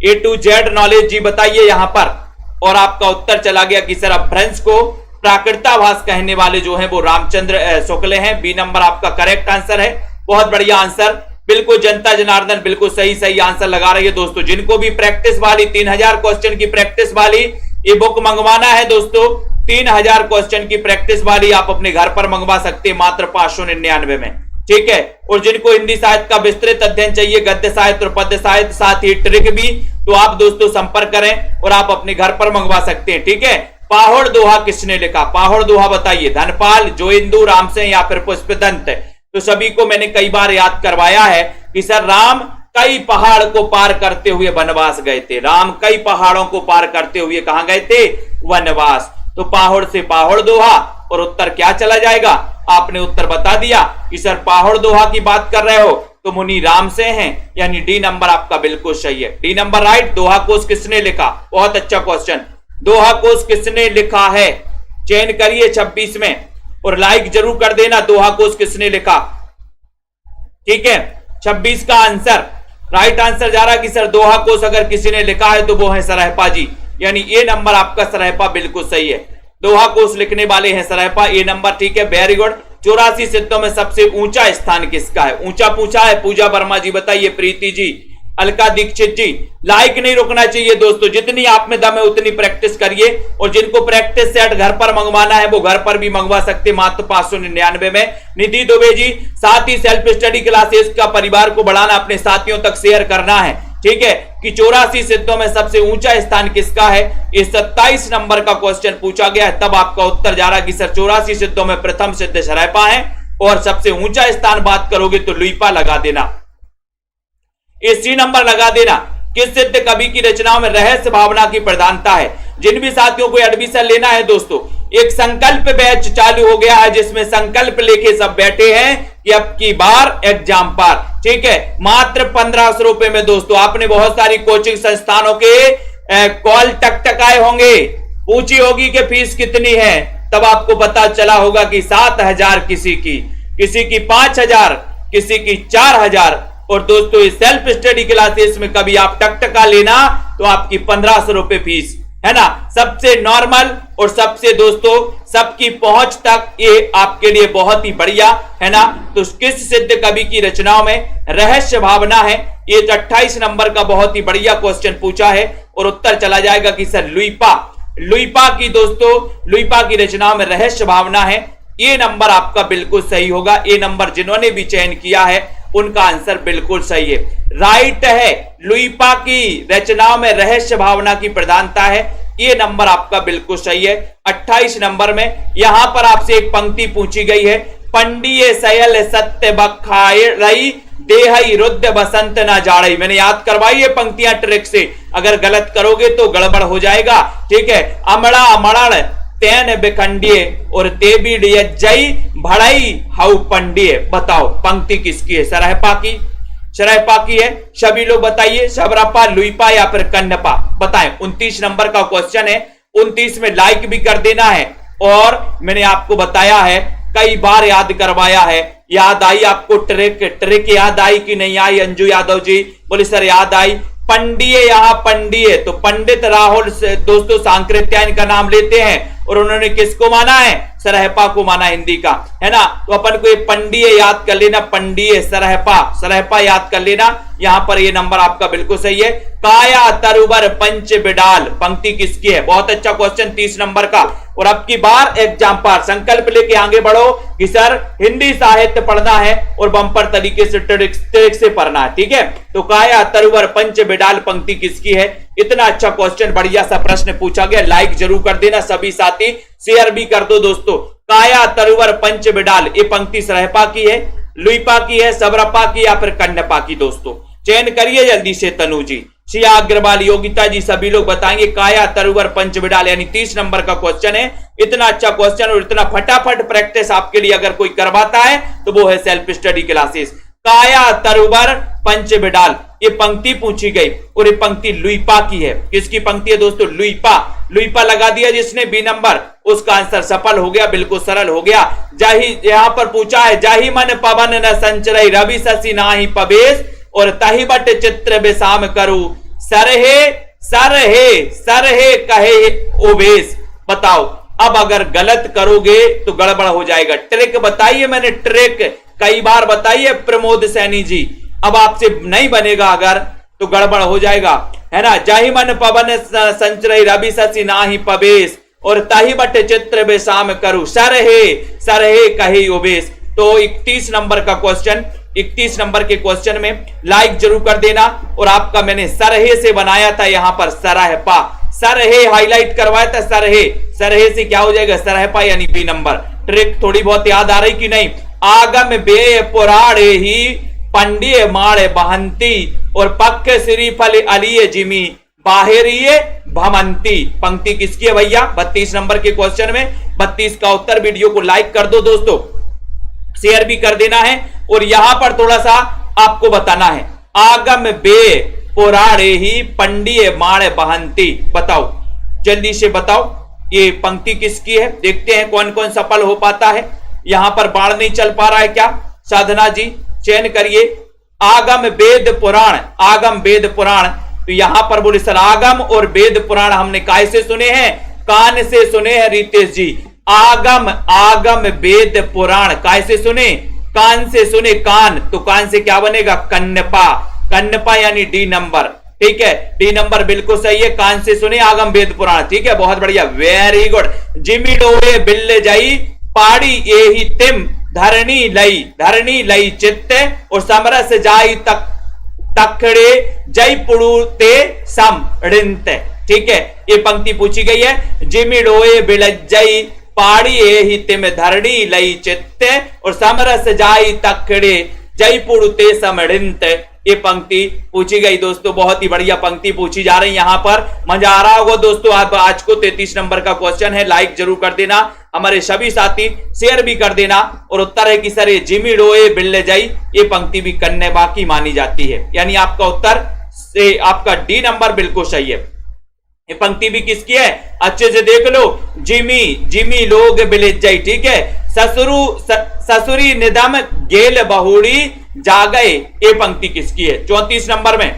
A to Z नॉलेज जी बताइए यहां पर। और आपका उत्तर चला गया कि सर अपभ्रंश को प्राकृताभास कहने वाले जो हैं वो रामचंद्र शुक्ल हैं। बी नंबर आपका करेक्ट आंसर है, बहुत बढ़िया आंसर, बिल्कुल। जनता जनार्दन बिल्कुल सही आंसर लगा रही है दोस्तों। जिनको भी प्रैक्टिस वाली 3000 क्वेश्चन की प्रैक्टिस वाली ये बुक मंगवाना है दोस्तों, 3000 क्वेश्चन की प्रैक्टिस वाली आप अपने घर पर मंगवा सकते हैं मात्र 599 में। ठीक है, और जिनको हिंदी साहित्य का विस्तृत अध्ययन चाहिए, गद्य साहित्य और पद्य साहित्य, साथ ही ट्रिक भी, तो आप दोस्तों संपर्क करें और आप अपने घर पर मंगवा सकते हैं। ठीक है, पाहोड़ दोहा किसने लिखा? पाहोड़ दोहा बताइए, धनपाल, जोइंदू, रामसेन या फिर पुष्पदंत? तो सभी को मैंने कई बार याद करवाया है कि सर राम कई पहाड़ को पार करते हुए वनवास गए थे। राम कई पहाड़ों को पार करते हुए कहां गए थे? वनवास। तो पाहोड़ से पाहोड़ दोहा, और उत्तर क्या चला जाएगा? आपने उत्तर बता दिया कि सर पाहोड़ दोहा की बात कर रहे हो तो मुनि राम से हैं, यानी डी नंबर आपका बिल्कुल सही है। D number right. दोहा कोश किसने लिखा? बहुत अच्छा क्वेश्चन। दोहा कोश किसने लिखा है? चयन करिए 26 में और लाइक जरूर कर देना। दोहा कोश किसने लिखा? ठीक है, 26 का आंसर राइट आंसर जा रहा है कि सर दोहा कोश अगर किसी ने लिखा है तो वो है सरहपा जी, यानी ए नंबर आपका सरहपा बिल्कुल सही है। दोहा कोश लिखने वाले हैं सरहपा, ए नंबर। ठीक है, वेरी गुड। 84 सिद्धों में सबसे ऊंचा स्थान किसका है? ऊंचा पूछा है पूजा वर्मा जी, बताइए। प्रीति जी, अलका दीक्षित जी। लाइक नहीं रुकना चाहिए दोस्तों, जितनी आप में दम है उतनी प्रैक्टिस करिए, और जिनको प्रैक्टिस सेट घर पर मंगवाना है वो घर पर भी मंगवा सकते मात्र 599 में। निधि दुबे जी, साथ ही सेल्फ स्टडी क्लासेस का परिवार को बढ़ाना, अपने साथियों तक शेयर करना है। ठीक है, कि 84 सिद्धों में सबसे ऊंचा स्थान किसका है? ये 27 नंबर का क्वेश्चन पूछा गया है, तब आपका उत्तर जा रहा है कि सर 84 सिद्धों में प्रथम सिद्ध सरहपा है, और सबसे ऊंचा स्थान बात करोगे तो लुइपा लगा देना, ये सी नंबर लगा देना। किस सिद्ध कवि की रचनाओं में रहस्य भावना की प्रधानता है? जिन भी साथियों को एडमिशन लेना है दोस्तों, एक संकल्प बैच चालू हो गया है जिसमें संकल्प लेके सब बैठे हैं कि अब की बार एग्जाम पार। ठीक है, मात्र 1500 रुपए में दोस्तों। आपने बहुत सारी कोचिंग संस्थानों के कॉल टकटकाए होंगे, पूछी होगी कि फीस कितनी है, तब आपको पता चला होगा कि 7000 किसी की 5000, किसी की 4000। और दोस्तों इस सेल्फ स्टडी क्लासेस में कभी आप टकटका लेना तो आपकी 1500 रुपए फीस है ना, सबसे नॉर्मल और सबसे दोस्तों सबकी पहुंच तक, ये आपके लिए बहुत ही बढ़िया है ना। तो किस सिद्ध कवि की रचनाओं में रहस्य भावना है? ये 28 नंबर का बहुत ही बढ़िया क्वेश्चन पूछा है, और उत्तर चला जाएगा कि सर लुइपा की दोस्तों, लुइपा की रचनाओं में रहस्य भावना है। ये नंबर आपका बिल्कुल सही होगा। ये नंबर जिन्होंने भी चयन किया है उनका आंसर बिल्कुल सही है, राइट है। लुइपा की रचनाओं में रहस्य भावना की प्रधानता है, ये नंबर आपका बिल्कुल सही है। 28 नंबर में यहां पर आपसे एक पंक्ति पूछी गई है, पंडिये सयल सत्य बखाए रही देहई रुद्र बसंत ना जाड़ई। मैंने याद करवाई ये पंक्तियां ट्रिक से, अगर गलत करोगे तो गड़बड़ हो जाएगा। ठीक है, अमड़ा अमरण तेन बिखंडिये और तेबी जई भड़ई हाउ पंडिये। बताओ पंक्ति किसकी है? सरहपा की है। सभी लोग बताइए, सबरपा, लुइपा या फिर कन्नपा? बताएं। 29 नंबर का क्वेश्चन है, 29 में लाइक भी कर देना है, और मैंने आपको बताया है, कई बार याद करवाया है। याद आई आपको ट्रिक याद आई कि नहीं आई? अंजू यादव जी बोले सर याद आई। पंडिये, यहां पंडिये तो पंडित राहुल से दोस्तों सांकृत्यायन का नाम लेते हैं, और उन्होंने किसको माना है? सरहपा को माना, हिंदी का है ना। तो अपन को ये पंडिये याद कर लेना, पंडिये सरहपा याद कर लेना। यहां पर ये नंबर आपका बिल्कुल सही है। काया तरुवर पंच बिडाल पंक्ति किसकी है? बहुत अच्छा क्वेश्चन 30 नंबर का। और अब की बार एग्जाम पर संकल्प लेके आगे बढ़ो कि सर हिंदी साहित्य पढ़ना है और बम्पर तरीके से ट्रिक से पढ़ना है। ठीक है, तो काया तरुवर पंच बिडाल पंक्ति किसकी है? इतना अच्छा क्वेश्चन, बढ़िया सा प्रश्न पूछा गया। लाइक जरूर कर देना सभी साथी, शेयर भी कर दो दोस्तों। काया तरुवर पंच बिडाल ये पंक्ति सरहपा की है, लुइपा की है, सबरपा की या फिर कन्नपा की? दोस्तों चयन करिए जल्दी से। तनु जी, सिया अग्रवाल, योगिता जी, सभी लोग बताएंगे काया तरुवर पंच बिडाल, यानी 30 नंबर का क्वेश्चन है। इतना अच्छा क्वेश्चन और इतना फटाफट प्रैक्टिस आपके लिए अगर कोई करवाता है तो वो है सेल्फ स्टडी क्लासेस। काया तरुवर पंच बिडाल ये पंक्ति पूछी गई, और ये पंक्ति लुइपा की है। किसकी पंक्ति है दोस्तों? लुइपा लगा दिया जिसने बी नंबर, उसका आंसर सफल हो गया, बिल्कुल सरल हो गया। जाही यहां पर पूछा है, जाही मन पवन न संचरई रवि शशि नाही पवेश, और तही बट चित्र बेसाम करू सरहे कहे ओवेश। बताओ, अब अगर गलत करोगे तो गड़बड़ हो जाएगा। ट्रिक बताइए, मैंने ट्रिक कई बार बताई है प्रमोद सैनी जी, अब आपसे नहीं बनेगा अगर तो गड़बड़ हो जाएगा, है ना। जाहि मन पवन संचरई रवि शशि नाही पवेश, और ताही बट चित्र बेसाम करूं सरहे कहे उबेस। तो 31 नंबर का क्वेश्चन, 31 नंबर के क्वेश्चन में लाइक जरूर कर देना। और आपका मैंने सरहे से बनाया था, यहां पर सरहपा, सरहे हाईलाइट करवाया था, सरहे से क्या हो जाएगा सरहपा यानी बी नंबर। ट्रिक थोड़ी बहुत याद आ रही कि नहीं। आगम बे पुराणे ही पंडिय माड़े बहंती और पक्ष श्री फल अलिये जिमी बाहरिये भमंती। पंक्ति किसकी है भैया? 32 नंबर के क्वेश्चन में 32 का उत्तर। वीडियो को लाइक कर दो दोस्तों, शेयर भी कर देना है। और यहां पर थोड़ा सा आपको बताना है, आगम बे पुराणे ही पंडिय माड़े बहंती। बताओ, जल्दी से बताओ ये पंक्ति किसकी है। देखते हैं कौन कौन सफल हो पाता है। यहां पर बाण नहीं चल पा रहा है क्या? साधना जी चयन करिए। आगम वेद पुराण, आगम वेद पुराण। तो यहां पर बोले सर आगम और वेद पुराण हमने काय से सुने हैं? कान से सुने हैं रितेश जी। आगम वेद पुराण काय से सुने? कान से सुने। कान, तो कान से क्या बनेगा? कन्नपा, कन्नपा यानी डी नंबर। ठीक है, डी नंबर बिल्कुल सही है। कान से सुने आगम वेद पुराण। ठीक है, बहुत बढ़िया, वेरी गुड। जिमी डोए बिल्ले जाई पाड़ी ये ही तिम धरणी लई चित्त और समरस जाई तक तखड़े जय पुड़ुते सम ऋंत। ठीक है, ये पंक्ति पूछी गई है। जिमी डोए बिलज्जई पाड़ी ये ही तिम धरणी लई चित्त और समरस जाई तखड़े जय पुड़ुते सम ऋंत। ये पंक्ति पूछी गई दोस्तों, बहुत ही बढ़िया पंक्ति पूछी जा रही है। यहां पर मजा आ रहा होगा दोस्तों। आज को 33 नंबर का क्वेश्चन है, लाइक जरूर कर देना। हमारे सभी साथी शेयर भी कर देना। और उत्तर है कि सर ये जिमी डोए बिल्ले जाई, ये पंक्ति भी कन्ने बाकी मानी जाती है। यानी आपका उत्तर से आपका डी नंबर बिल्कुल सही है। ये पंक्ति भी किसकी है? अच्छे से देख लो। जिमी लोग बिलेज जाई। ठीक है, ससुरी निदम गेल बहुड़ी जागए, ये पंक्ति किसकी है? 34 नंबर में,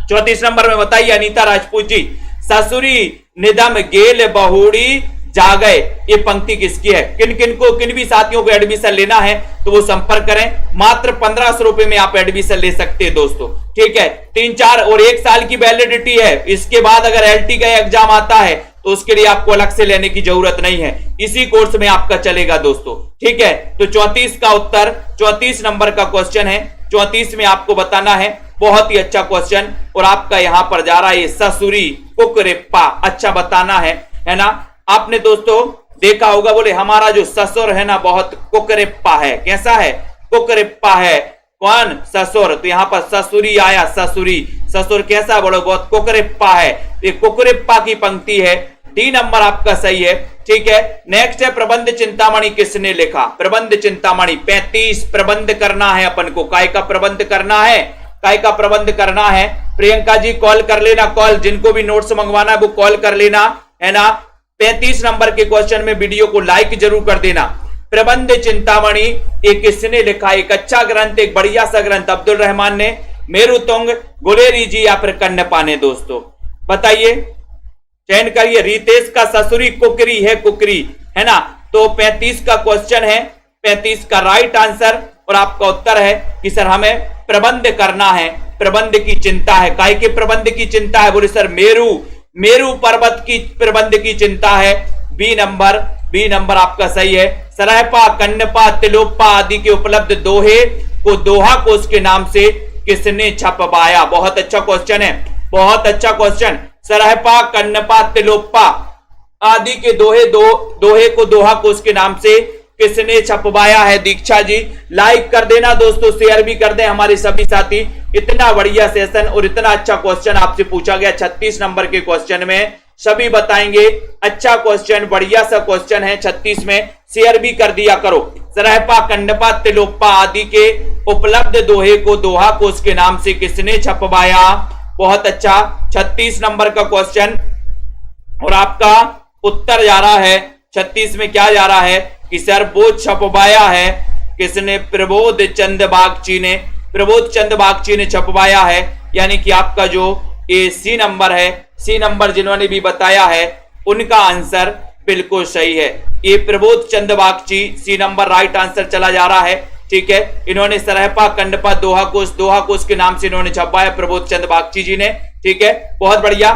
34 नंबर में बताइए अनीता राजपूत जी। ससुरी निदम गेल बहुड़ी जागए, ये पंक्ति किसकी है? किन भी साथियों को एडमिशन लेना है तो वो संपर्क करें। मात्र 1500 रुपए में आप एडमिशन ले सकते हैं दोस्तों। ठीक है, 3-4 और 1 साल की वैलिडिटी है। इसके बाद अगर एलटी का एग्जाम आता है तो उसके लिए आपको अलग से लेने की जरूरत नहीं है, इसी कोर्स में आपका चलेगा दोस्तों। ठीक है, तो 34 का उत्तर, 34 नंबर का क्वेश्चन है। 34 में आपको बताना है। बहुत ही अच्छा क्वेश्चन। और आपका यहां पर जा रहा है ससुरी कुकरेप्पा, अच्छा बताना है ना। आपने दोस्तों देखा होगा, बोले हमारा जो ससुर है ना बहुत कुकरेप्पा है। कैसा है? कुकरेप्पा है। कौन? ससुर। तो यहां पर ससुरी आया, ससुरी, ससुर कैसा? बोलो बहुत कुकरेप्पा है। ये कुकरेप्पा की पंक्ति है। डी नंबर आपका सही है। ठीक है, नेक्स्ट है प्रबंध चिंतामणि किसने लिखा? प्रबंध चिंतामणि 35 प्रबंध करना है अपन को। काय का प्रबंध करना है? काय का प्रबंध करना है। प्रियंका जी कॉल कर लेना, कॉल, जिनको भी नोट्स मंगवाना है वो कॉल कर लेना, है ना। 35 नंबर के क्वेश्चन में वीडियो को लाइक जरूर कर देना। प्रबंध चिंतामणि ये किसने लिखा? एक अच्छा ग्रंथ, एक बढ़िया सा ग्रंथ अब्दुल रहमान ने, मेरुतुंग, गुलेरी जी या फिर कन्नपा ने। दोस्तों बताइए, चयन करिए। रितेश का ससुरी कुकरी है, कुकरी है ना। तो 35 का क्वेश्चन है, 35 का राइट आंसर। और आपका उत्तर है कि सर हमें प्रबंध करना है, प्रबंध की चिंता है। काय के प्रबंध की चिंता है? बोले सर मेरू पर्वत की प्रबंध की चिंता है। बी नंबर आपका सही है। सरहपा, कन्नपा, तिलोप्पा आदि के उपलब्ध दोहे को दोहा कोश के नाम से किसने छपवाया? बहुत अच्छा क्वेश्चन है, बहुत अच्छा क्वेश्चन। सरहपा, कन्नपा, तिलोप्पा आदि के दोहे को दोहा कोश के नाम से किसने छपवाया है? दीक्षा जी लाइक कर देना दोस्तों, शेयर भी कर दें हमारे सभी साथी। इतना बढ़िया सेशन और इतना अच्छा क्वेश्चन आपसे पूछा गया 36 नंबर के क्वेश्चन में, सभी बताएंगे। अच्छा क्वेश्चन, बढ़िया सा क्वेश्चन है 36 में, शेयर भी कर दिया करो। सरहपा, कन्नपा, तिलोप्पा आदि के उपलब्ध दोहे को दोहा कोश के नाम से किसने छपवाया? बहुत अच्छा, 36 नंबर का क्वेश्चन। और आपका उत्तर जा रहा है 36 में, क्या जा रहा है कि सर वो छपवाया है किसने? प्रबोध चंद बागची ने, प्रबोध चंद बागची ने छपवाया है। यानी कि आपका जो ये सी नंबर है, सी नंबर जिन्होंने भी बताया है उनका आंसर बिल्कुल सही है। ये Prabodh Chand Bagchi, C number right answer चला जा रहा है। ठीक है, इन्होंने सरहपा, कन्नपा, दोहा कोश के नाम से इन्होंने छपवाया, प्रबोध चंद बागची जी ने। ठीक है, बहुत बढ़िया,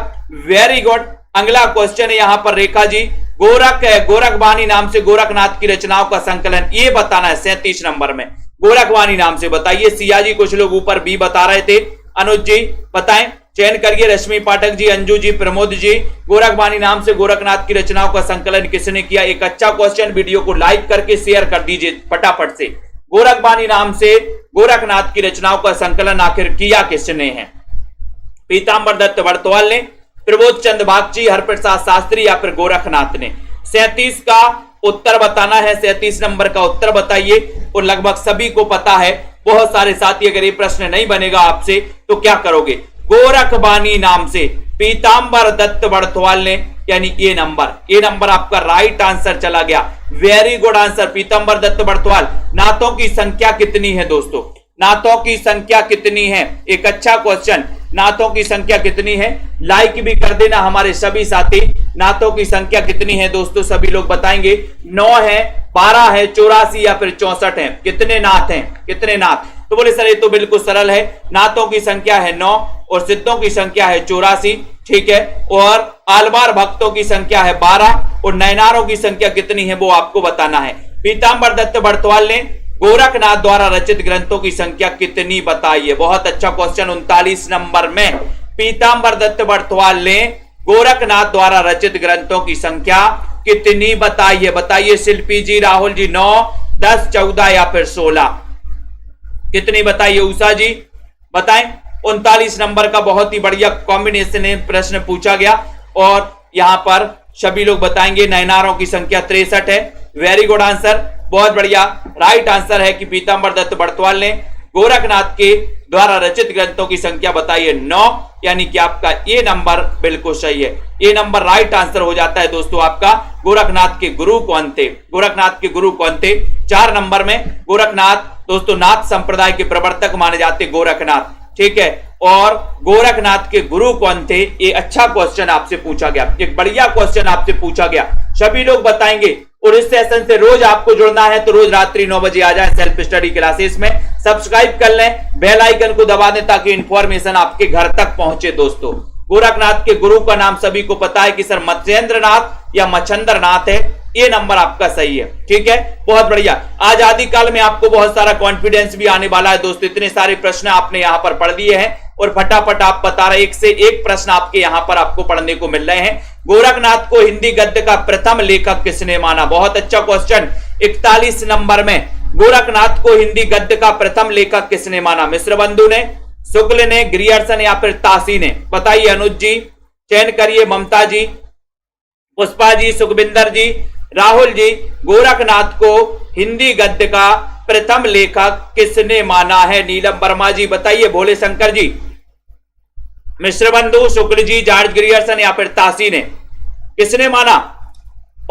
वेरी गुड। अगला क्वेश्चन है यहां पर रेखा जी, गोरखवाणी नाम से गोरखनाथ की रचनाओं का संकलन, ये बताना है 37 नंबर में। गोरखवाणी नाम से बताइए। सिया जी, कुछ लोग ऊपर बी बता रहे थे। अनुज जी बताएं, चयन करिए। रश्मि पाठक जी, अंजू जी, प्रमोद जी, गोरखवाणी नाम से गोरखनाथ की रचनाओं का संकलन किसने किया? एक अच्छा क्वेश्चन, वीडियो को लाइक करके शेयर कर दीजिए फटाफट से। गोरखवाणी नाम से गोरखनाथ की रचनाओं का संकलन आखिर किया किसने है? पीतांबर दत्त बड़तवाल ने, प्रबोध चंद बागची, हरप्रसाद शास्त्री या फिर गोरखनाथ ने? 37 का उत्तर बताना है। 37 नंबर का उत्तर बताइए। और लगभग सभी को पता है। बहुत सारे साथी, अगर ये प्रश्न नहीं बनेगा आपसे तो क्या करोगे? गोरखवाणी नाम से पीतांबर दत्त बड़तवाल ने, यानी ये नंबर आपका राइट आंसर चला गया। Very good answer, Pitambar Dutt Barthwal. नातों की संख्या कितनी है दोस्तों? नातों की संख्या कितनी है? एक अच्छा क्वेश्चन, नातों की संख्या कितनी है? लाइक भी कर देना हमारे सभी साथी। नातों की संख्या कितनी है दोस्तों? सभी लोग बताएंगे। 9 है, 12 है, 84 या फिर 64 है? कितने नाथ हैं? कितने नाथ? तो बोले सर ये तो बिल्कुल सरल है। नातों की संख्या है 9 और सिद्धों की संख्या है 84, ठीक है। और आलवार भक्तों की संख्या है 12 और नयनारों की संख्या कितनी है वो आपको बताना है। पीतांबर दत्त बड़तवाल ने गोरखनाथ द्वारा रचित ग्रंथों की संख्या कितनी बताइए? बहुत अच्छा क्वेश्चन। 39 नंबर में पीतांबर दत्त बड़तवाल ने गोरखनाथ द्वारा रचित ग्रंथों की संख्या कितनी बताइए? बताइए शिल्पी जी, राहुल जी। 9, 10, 14 या फिर 16? कितनी बताइए? उषा जी बताएं। 39 नंबर का बहुत ही बढ़िया कॉम्बिनेशन है, प्रश्न पूछा गया और यहां पर सभी लोग बताएंगे। नयनारों की संख्या 63 है। वेरी गुड आंसर, बहुत बढ़िया। राइट आंसर है कि पीतांबर दत्त बड़तवाल ने गोरखनाथ के द्वारा रचित ग्रंथों की संख्या बताइए 9, यानी कि आपका ये नंबर बिल्कुल सही है। ये नंबर राइट आंसर हो जाता है दोस्तों आपका। गोरखनाथ के गुरु कौन थे? गोरखनाथ के गुरु कौन थे? 4 नंबर में गोरखनाथ दोस्तों नाथ संप्रदाय के प्रवर्तक माने जाते गोरखनाथ, ठीक है। और गोरखनाथ के गुरु कौन थे? ये अच्छा क्वेश्चन आपसे पूछा गया, एक बढ़िया क्वेश्चन आपसे पूछा गया। सभी लोग बताएंगे। और इस सेशन से रोज आपको जुड़ना है तो रोज रात्रि 9 बजे आ जाए सेल्फ स्टडी क्लासेस में। सब्सक्राइब कर लें, बेल आइकन को दबा दें ताकि इंफॉर्मेशन आपके घर तक पहुंचे। दोस्तों गोरखनाथ के गुरु का नाम सभी को पता है कि सर मत्स्येंद्रनाथ या मच्छंद्रनाथ है। ये नंबर आपका सही है, ठीक है। बहुत बढ़िया। आज आदि काल में आपको बहुत सारा कॉन्फिडेंस भी आने वाला है दोस्तों। इतने सारे प्रश्न आपने यहां पर पढ़ दिए हैं और फटाफट आप बता रहे, एक से एक प्रश्न आपके यहां पर आपको पढ़ने को मिल रहे हैं। गोरखनाथ को हिंदी गद्य का प्रथम लेखक किसने माना? बहुत अच्छा क्वेश्चन। 41 नंबर में गोरखनाथ को हिंदी गद्य का प्रथम लेखक किसने माना? मिश्र बंधु ने, शुक्ल ने, ग्रियर्सन या फिर तासी ने? बताइए अनुज जी, चयन करिए। ममता जी, पुष्पा जी, सुखविंदर जी, राहुल जी, गोरखनाथ को हिंदी गद्य का प्रथम लेखक किसने माना है? नीलम वर्मा जी बताइए। भोले शंकर जी, मिश्र बंधु, शुक्ल जी, जॉर्ज ग्रियर्सन या फिर तासी ने? किसने माना?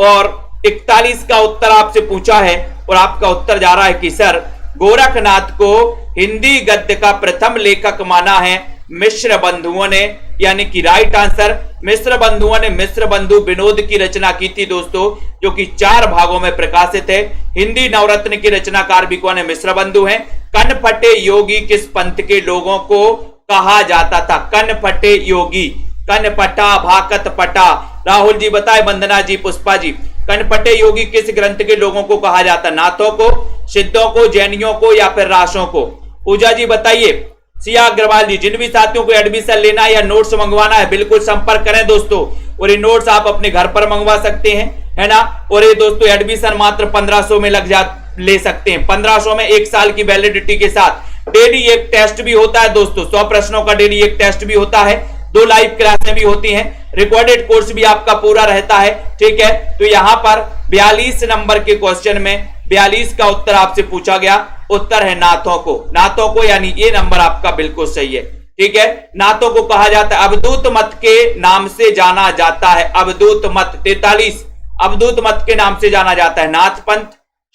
और 41 का उत्तर आपसे पूछा है और आपका उत्तर जा रहा है कि सर गोरखनाथ को हिंदी गद्य का प्रथम लेखक माना है मिश्र बंधुओं ने, यानी कि राइट आंसर मिश्र बंधुओं ने मिश्र बंधु विनोद की रचना की थी दोस्तों, जो कि 4 भागों में प्रकाशित है। हिंदी नवरत्न के रचनाकार भी कौन है? मिश्र बंधु हैं। कनपटे योगी किस पंथ के लोगों को कहा जाता था? कनपटे योगी, कनपटा, भाकत पटा। राहुल जी बताए, वंदना जी, पुष्पा जी, कनपटे योगी किस ग्रंथ के लोगों को कहा जाता? नाथों को, सिद्धों को, जैनियों को या फिर राशों को? पूजा जी बताइए। सिया अग्रवाल जी, जिन भी साथियों को एडमिशन लेना है या नोट्स मंगवाना है बिल्कुल संपर्क करें दोस्तों। और ये नोट्स आप अपने घर पर मंगवा सकते हैं, है ना। और ये दोस्तों एडमिशन मात्र 1500 में ले सकते हैं। 1500 में 1 साल की वैलिडिटी के साथ डेली एक टेस्ट भी होता है दोस्तों। 100 प्रश्नों का डेली एक टेस्ट भी होता है। 2 लाइव क्लासें भी होती हैं। रिकॉर्डेड कोर्स भी आपका पूरा रहता है, ठीक है। तो यहां पर 42 नंबर के क्वेश्चन में 42 का उत्तर आपसे पूछा गया। उत्तर है नाथों को, नाथों को, यानी ये नंबर आपका बिल्कुल सही है, ठीक है। नाथों को कहा जाता है, अवधूत मत के नाम से जाना जाता है। अवधूत मत 43 अवधूत मत के नाम से जाना जाता है। नाथ पंथ,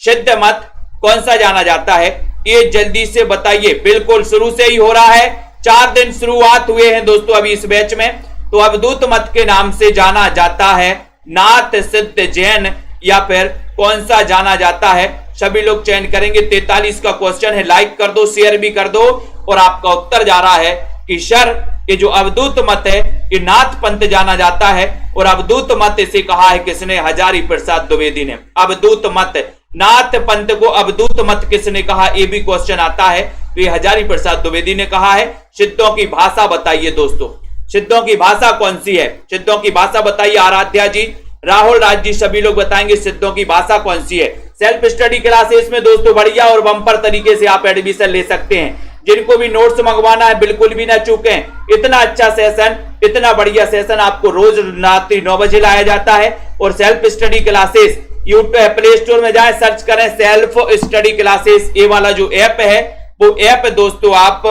सिद्ध मत, कौन सा जाना जाता है? ये जल्दी से बताइए। बिल्कुल शुरू से ही हो रहा है, 4 दिन शुरुआत हुए हैं दोस्तों अभी इस बैच में। तो अवधूत मत के नाम से जाना जाता है नाथ, सिद्ध, जैन या फिर कौन सा जाना जाता है? सभी लोग चयन करेंगे। 43 का क्वेश्चन है, लाइक कर दो, शेयर भी कर दो। और आपका उत्तर जा रहा है कि सर ये जो अवधूत मत है ये नाथ पंथ जाना जाता है, और अवधूत मत इसे कहा है किसने? हजारी प्रसाद द्विवेदी ने। अवधूत मत, नाथ पंथ को अवधूत मत किसने कहा? ये भी क्वेश्चन आता है, तो ये हजारी प्रसाद द्विवेदी ने कहा है। सिद्धों की भाषा बताइए दोस्तों, सिद्धों की भाषा कौन सी है? सिद्धों की भाषा बताइए। आराध्या जी, राहुल राज जी, सभी लोग बताएंगे सिद्धों की भाषा कौन सी है। सेल्फ स्टडी क्लासेस में दोस्तों बढ़िया और बम्पर तरीके से आप एडमिशन ले सकते हैं। जिनको भी नोट्स मंगवाना है बिल्कुल भी ना चूकें। इतना अच्छा सेशन, इतना बढ़िया सेशन आपको रोज रात्रि 9 बजे लाया जाता है। और self study classes YouTube play store में जाएं, सर्च करें सेल्फ स्टडी क्लासेस, ये वाला जो ऐप है वो ऐप दोस्तों आप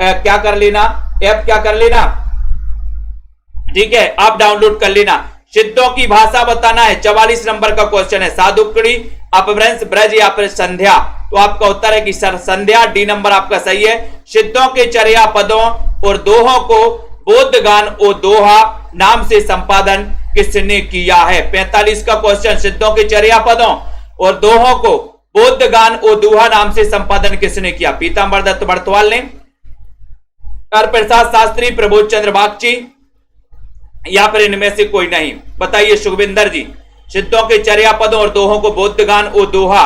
क्या कर लेना, ऐप क्या कर लेना, ठीक है, आप डाउनलोड कर लेना। सिद्धों की भाषा बताना है, 44 नंबर का क्वेश्चन है। साधुकड़ी, अपभ्रंश, ब्रज या फिर संध्या, तो आपका उत्तर है कि सर संध्या, डी नंबर आपका सही है। सिद्धों के चर्या पदों और दोहों को बोधगान और दोहा नाम से संपादन किसने किया है? 45 का क्वेश्चन, सिद्धों के चर्या पदों और दोहों को बोधगान और दोहा नाम से संपादन किसने किया? पीतांबर दत्त बड़तवाल ने, हरप्रसाद शास्त्री, प्रबोध चंद्र बागची, या फिर इनमें से कोई नहीं? बताइए सुखविंदर जी, सिद्धों के चर्या पदों और दोहों को बोधगान और दोहा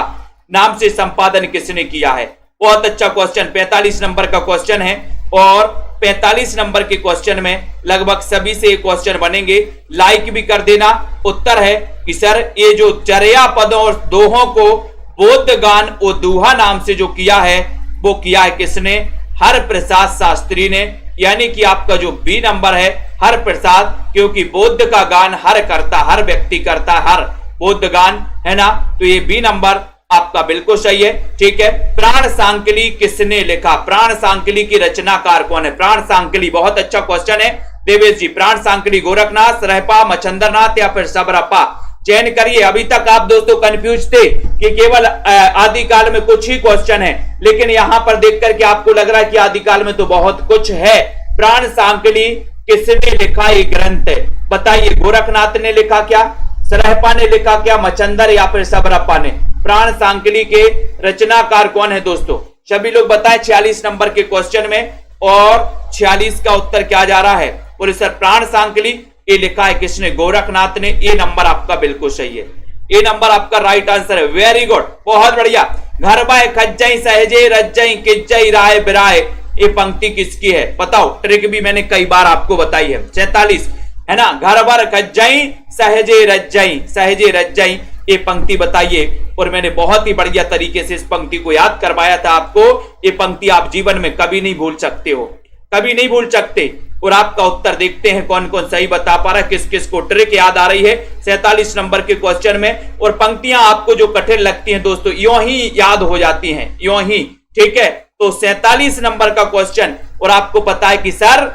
नाम से संपादन किसने किया है? बहुत अच्छा क्वेश्चन, 45 नंबर का क्वेश्चन है। और 45 नंबर के क्वेश्चन में लगभग सभी से क्वेश्चन बनेंगे, लाइक भी कर देना। उत्तर है कि सर ये जो चर्या पदों और दोहों को बोधगान और दोहा नाम से जो किया है वो किया है किसने? हरप्रसाद शास्त्री ने। यानी कि आपका जो बी नंबर है हर प्रसाद, क्योंकि बोध का गान हर करता, हर व्यक्ति करता, हर बोध गान है ना, तो ये बी नंबर आपका बिल्कुल सही है। ठीक है, प्राण सांकली किसने लिखा? प्राण सांकली की रचनाकार कौन है? प्राण सांकली बहुत अच्छा क्वेश्चन है देवेश जी। प्राण सांकली गोरखनाथ, रहपा, मच्छंद्रनाथ या फिर सबरप्पा? चयन करिए। अभी तक आप दोस्तों कंफ्यूज थे कि केवल आदिकाल में कुछ ही क्वेश्चन है, लेकिन यहां पर देख करके आपको लग रहा है कि आदिकाल में तो बहुत कुछ है। प्राण सांकली किसने लिखा ये ग्रंथ? बताइए, गोरखनाथ ने लिखा क्या, सरहपा ने लिखा क्या, मच्छंदर या फिर सबरप्पा ने? प्राण सांकली के रचनाकार कौन है दोस्तों? सभी लोग बताएं 46 नंबर के क्वेश्चन में। और 46 का उत्तर क्या जा रहा है? और सर प्राण सांकली ये लिखा है किसने? गोरखनाथ ने। ये नंबर आपका बिल्कुल सही है, ये नंबर आपका राइट आंसर है। वेरी गुड, बहुत बढ़िया। घर बाय खज्जई सहजे रज्जई किज्जई राय बिराय, ये पंक्ति किसकी है? बताओ, ट्रिक भी मैंने कई बार आपको बताई है। 47 है ना, घर बार खज्जई सहजे रज्जई, सहजे रज्जई, ये पंक्ति बताइए। और मैंने बहुत ही बढ़िया तरीके से इस पंक्ति को याद करवाया था आपको। ये पंक्ति आप जीवन में कभी नहीं भूल सकते हो, कभी नहीं भूल सकते। और आपका उत्तर देखते हैं कौन कौन सही बता पा रहा है, किस किस को ट्रिक याद आ रही है 47 नंबर के क्वेश्चन में। और पंक्तियां आपको जो कठिन लगती हैं दोस्तों, यूं ही याद हो जाती हैं, यूं ही। ठीक है, तो 47 नंबर का क्वेश्चन। और आपको पता है कि सर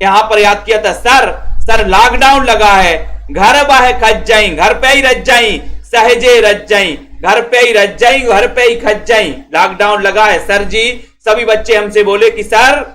यहां पर याद किया था, सर लॉकडाउन लगा है, घर बाहे खज्जई, घर पे ही रज्जई, सहजे रज्जई, घर पे ही रज्जई, घर पे ही खज्जई, लॉकडाउन लगा है सर जी। सभी बच्चे हमसे बोले कि सर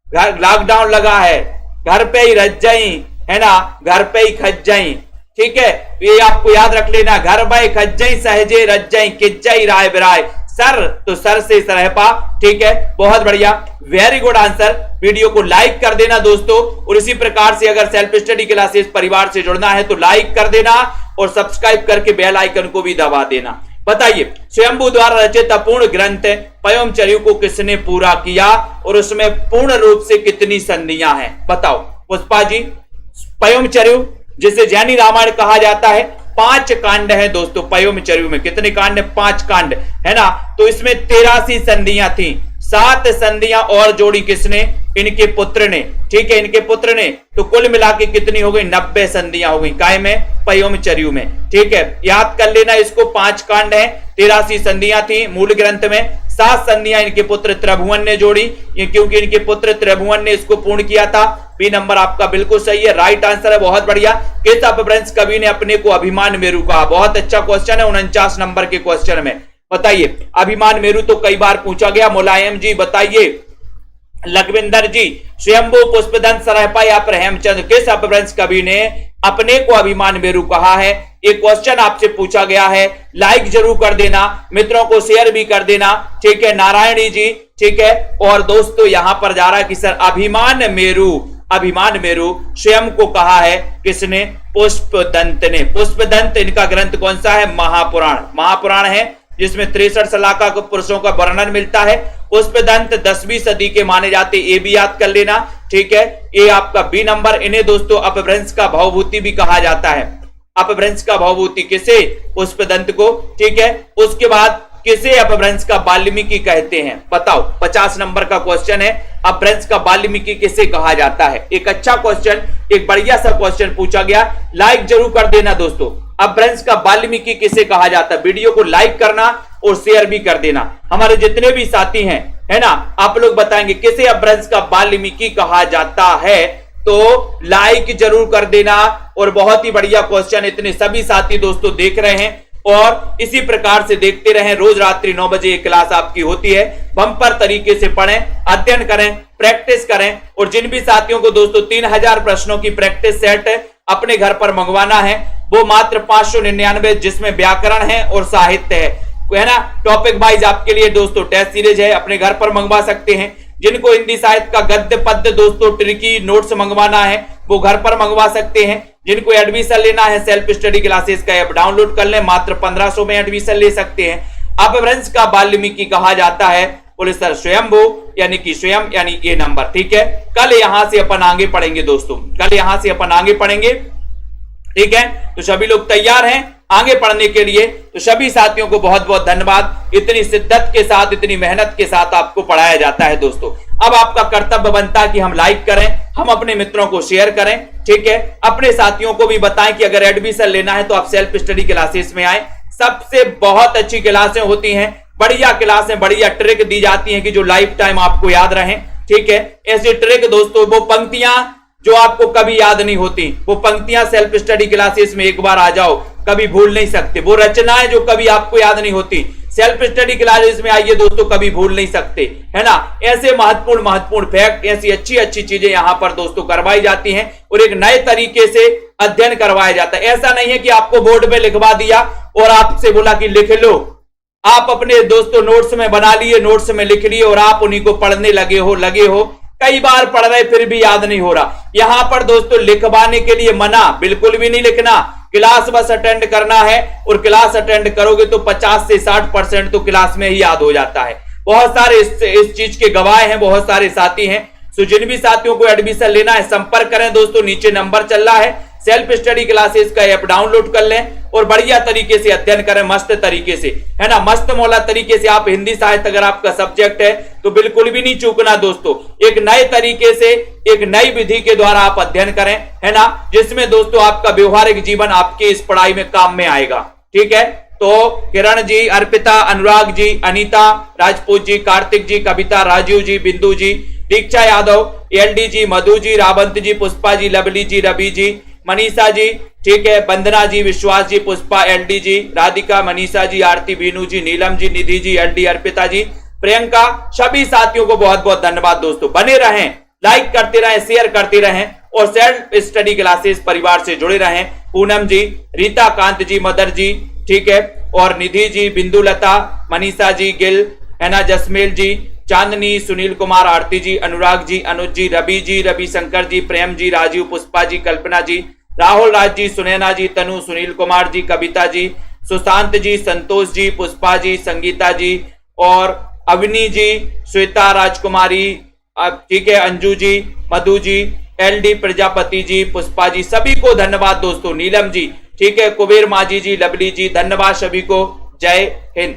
लॉकडाउन लगा है, घर पे ही रज्जई, है ना, घर पे ही खज्जई। ठीक है, ये आपको याद रख लेना, घर बाय खज्जई सहजे रज्जई किज्जई राय बिराय। सर तो सर से सरहपा। ठीक है, बहुत बढ़िया, वेरी गुड आंसर। वीडियो को लाइक कर देना दोस्तों। और इसी प्रकार से अगर सेल्फ स्टडी क्लासेस परिवार से जुड़ना है तो लाइक कर देना और सब्सक्राइब करके बेल आइकन को भी दबा देना। बताइए, स्वयंभू द्वारा रचित अपूर्ण ग्रंथ पयमचर्यु को किसने पूरा किया और उसमें पूर्ण रूप से कितनी संधियां हैं? बताओ पुष्पा जी। पयमचर्यु जिसे जैनी रामायण कहा जाता है, 5 कांड है दोस्तों पयमचर्यु में। कितने कांड है? 5 कांड है ना। तो इसमें 83 संधियां थी, 7 संधियां और जोड़ी किसने? इनके पुत्र ने। ठीक है, इनके पुत्र ने। तो कुल मिला के कितनी हो गई? 90 संधियां हो गई। काय में? पयमचर्यु में। ठीक है, याद कर लेना इसको। 5 कांड है, 83 संधियां थी मूल ग्रंथ में, 7 संधियां इनके पुत्र त्रिभुवन ने जोड़ी, क्योंकि इनके पुत्र त्रिभुवन ने इसको पूर्ण किया था। बी नंबर आपका बिल्कुल सही है, राइट आंसर है, बहुत बढ़िया। किस अपभ्रंश कवि ने अपने को अभिमान मेरु कहा? बहुत अच्छा क्वेश्चन है 49 नंबर के क्वेश्चन में। बताइए, अभिमान मेरु तो कई बार पूछा गया। मुलायम जी बताइए, लखविंदर जी, स्वयंभू, पुष्पदंत, सरहपा या फिर हेमचंद, किस अपभ्रंश कवि ने अपने को अभिमान मेरु कहा है? एक क्वेश्चन आपसे पूछा गया है। लाइक जरूर कर देना, मित्रों को शेयर भी कर देना। ठीक है, नारायणी जी। ठीक है, और दोस्तों यहां पर जा रहा है कि सर अभिमान मेरु, अभिमान मेरु स्वयं को कहा है किसने? पुष्पदंत ने। पुष्पदंत इनका ग्रंथ कौन सा है? महापुराण। महापुराण है जिसमें 63 सलाका पुरुषों का वर्णन मिलता है। पुष्पदंत 10वीं सदी के माने जाते, ये भी याद कर लेना, ठीक है। ये आपका बी नंबर। इन्हें दोस्तों अपभ्रंश का भवभूति भी कहा जाता है। अपभ्रंश का भवभूति किसे? पुष्पदंत को, ठीक है। उसके बाद किसे अपभ्रंश का वाल्मीकि कहते हैं? बताओ, 50 नंबर का क्वेश्चन है। अपभ्रंश का वाल्मीकि किसे कहा जाता है? एक अच्छा क्वेश्चन, एक बढ़िया सा क्वेश्चन पूछा गया। लाइक जरूर कर देना दोस्तों। अपभ्रंश का वाल्मीकि किसे कहा जाता है? वीडियो को लाइक करना और शेयर भी कर देना। हमारे जितने भी साथी हैं, है ना, आप लोग बताएंगे किसे अपभ्रंश का वाल्मीकि कहा जाता है, तो लाइक जरूर कर देना। और बहुत ही बढ़िया क्वेश्चन, इतने सभी साथी दोस्तों देख रहे हैं और इसी प्रकार से देखते रहें। रोज रात्रि 9 बजे क्लास आपकी होती है। बम्पर तरीके से पढ़ें, अध्ययन करें, प्रैक्टिस करें। और जिन भी साथियों को दोस्तों 3000 प्रश्नों की प्रैक्टिस सेट अपने घर पर मंगवाना है, वो मात्र 599, जिसमें व्याकरण है और साहित्य है ना। टॉपिक वाइज आपके लिए दोस्तों टेस्ट सीरीज है, अपने घर पर मंगवा सकते हैं। जिनको हिंदी साहित्य का गद्य पद्य दोस्तों ट्रिकी नोट्स मंगवाना है, वो घर पर मंगवा सकते हैं। जिनको एडमिशन लेना है, सेल्फ स्टडी क्लासेस का ऐप डाउनलोड कर लें, मात्र 1500 में एडमिशन ले सकते हैं। अपभ्रंश का वाल्मीकि कहा जाता है पुलिसर स्वयंभू, यानी कि स्वयं, यानी ये नंबर, ठीक है। कल यहां से अपन आगे पढ़ेंगे दोस्तों, कल यहां से अपन आगे पढ़ेंगे, ठीक है। तो सभी लोग तैयार हैं आगे पढ़ने के लिए? तो सभी साथियों को बहुत बहुत धन्यवाद। इतनी शिद्दत के साथ, इतनी मेहनत के साथ आपको पढ़ाया जाता है दोस्तों। अब आपका कर्तव्य बनता है कि हम लाइक करें, हम अपने मित्रों को शेयर करें, ठीक है। अपने साथियों को भी बताएं कि अगर एडमिशन लेना है तो आप सेल्फ स्टडी क्लासेस में आए। सबसे बहुत अच्छी क्लासें होती हैं, बढ़िया क्लासें, बढ़िया ट्रिक दी जाती हैं कि जो लाइफ टाइम आपको याद रहे, ठीक है। ऐसी ट्रिक दोस्तों, वो पंक्तियां जो आपको कभी याद नहीं होती, वो पंक्तियां सेल्फ स्टडी क्लासेस में एक बार आ जाओ, कभी भूल नहीं सकते। वो रचनाएं जो कभी आपको याद नहीं होती, सेल्फ स्टडी क्लासेस में आइए दोस्तों, कभी भूल नहीं सकते, है ना। ऐसे महत्वपूर्ण फैक्ट, ऐसी अच्छी अच्छी चीजें यहां पर दोस्तों करवाई जाती हैं और एक नए तरीके से अध्ययन करवाया जाता है। ऐसा नहीं है कि आपको बोर्ड पे लिखवा दिया और आपसे बोला कि लिख लो, आप अपने दोस्तों नोट्स में बना लिए, नोट्स में लिख लिए और आप उन्हीं को पढ़ने लगे हो। कई बार पढ़ रहे फिर भी याद नहीं हो रहा। यहां पर दोस्तों लिखवाने के लिए मना, बिल्कुल भी नहीं लिखना। क्लास बस अटेंड करना है और क्लास अटेंड करोगे तो 50 से 60% तो क्लास में ही याद हो जाता है। बहुत सारे इस चीज के गवाह हैं, बहुत सारे साथी हैं। सो जिन भी साथियों को एडमिशन लेना है संपर्क करें दोस्तों, नीचे नंबर चल रहा है। सेल्फ स्टडी क्लासेस का ऐप डाउनलोड कर लें और बढ़िया तरीके से अध्ययन करें, मस्त तरीके से, है ना, मस्त मौला तरीके से। आप हिंदी साहित्य अगर आपका सब्जेक्ट है तो बिल्कुल भी नहीं चूकना दोस्तों। एक नए तरीके से, एक नई विधि के द्वारा आप अध्ययन करें, है ना, जिसमें दोस्तों आपका व्यवहारिक जीवन आपके इस पढ़ाई में काम में आएगा, ठीक है। तो किरण जी, अर्पिता, अनुराग जी, अनीता, राजपूत जी, कार्तिक जी, कविता, राजीव जी, बिंदु जी, दीक्षा यादव, एलडी जी, मधु जी, रावंत जी, पुष्पा जी, लवली जी, रवि जी, मनीषा जी, ठीक है, वंदना जी, विश्वास जी, पुष्पा, एलडी जी, राधिका, मनीषा जी, आरती, बीनू जी, नीलम जी, निधि जी, एलडी, अर्पिता जी, प्रियंका, सभी साथियों को बहुत बहुत धन्यवाद दोस्तों। बने रहें, लाइक करते रहें, शेयर करते रहें और सेल्फ स्टडी क्लासेस परिवार से जुड़े रहें। पूनम जी, रीता कांत जी, मदर जी, ठीक है, और निधि जी, बिंदु लता, मनीषा जी, गिल, है ना, जसमेल जी, चांदनी, सुनील कुमार, आरती जी, अनुराग जी, अनुज जी, रवि शंकर जी, प्रेम जी, राजीव, पुष्पा जी, कल्पना जी, राहुल राज जी, सुनैना जी, तनु, सुनील कुमार जी, कविता जी, सुशांत जी, संतोष जी, पुष्पा जी, संगीता जी और अवनी जी, श्वेता राजकुमारी, ठीक है, अंजू जी, मधु जी, एलडी प्रजापति जी, पुष्पा जी, सभी को धन्यवाद दोस्तों। नीलम जी, ठीक है, कुबेर माजी जी, लवली जी, धन्यवाद सभी को। जय हिंद।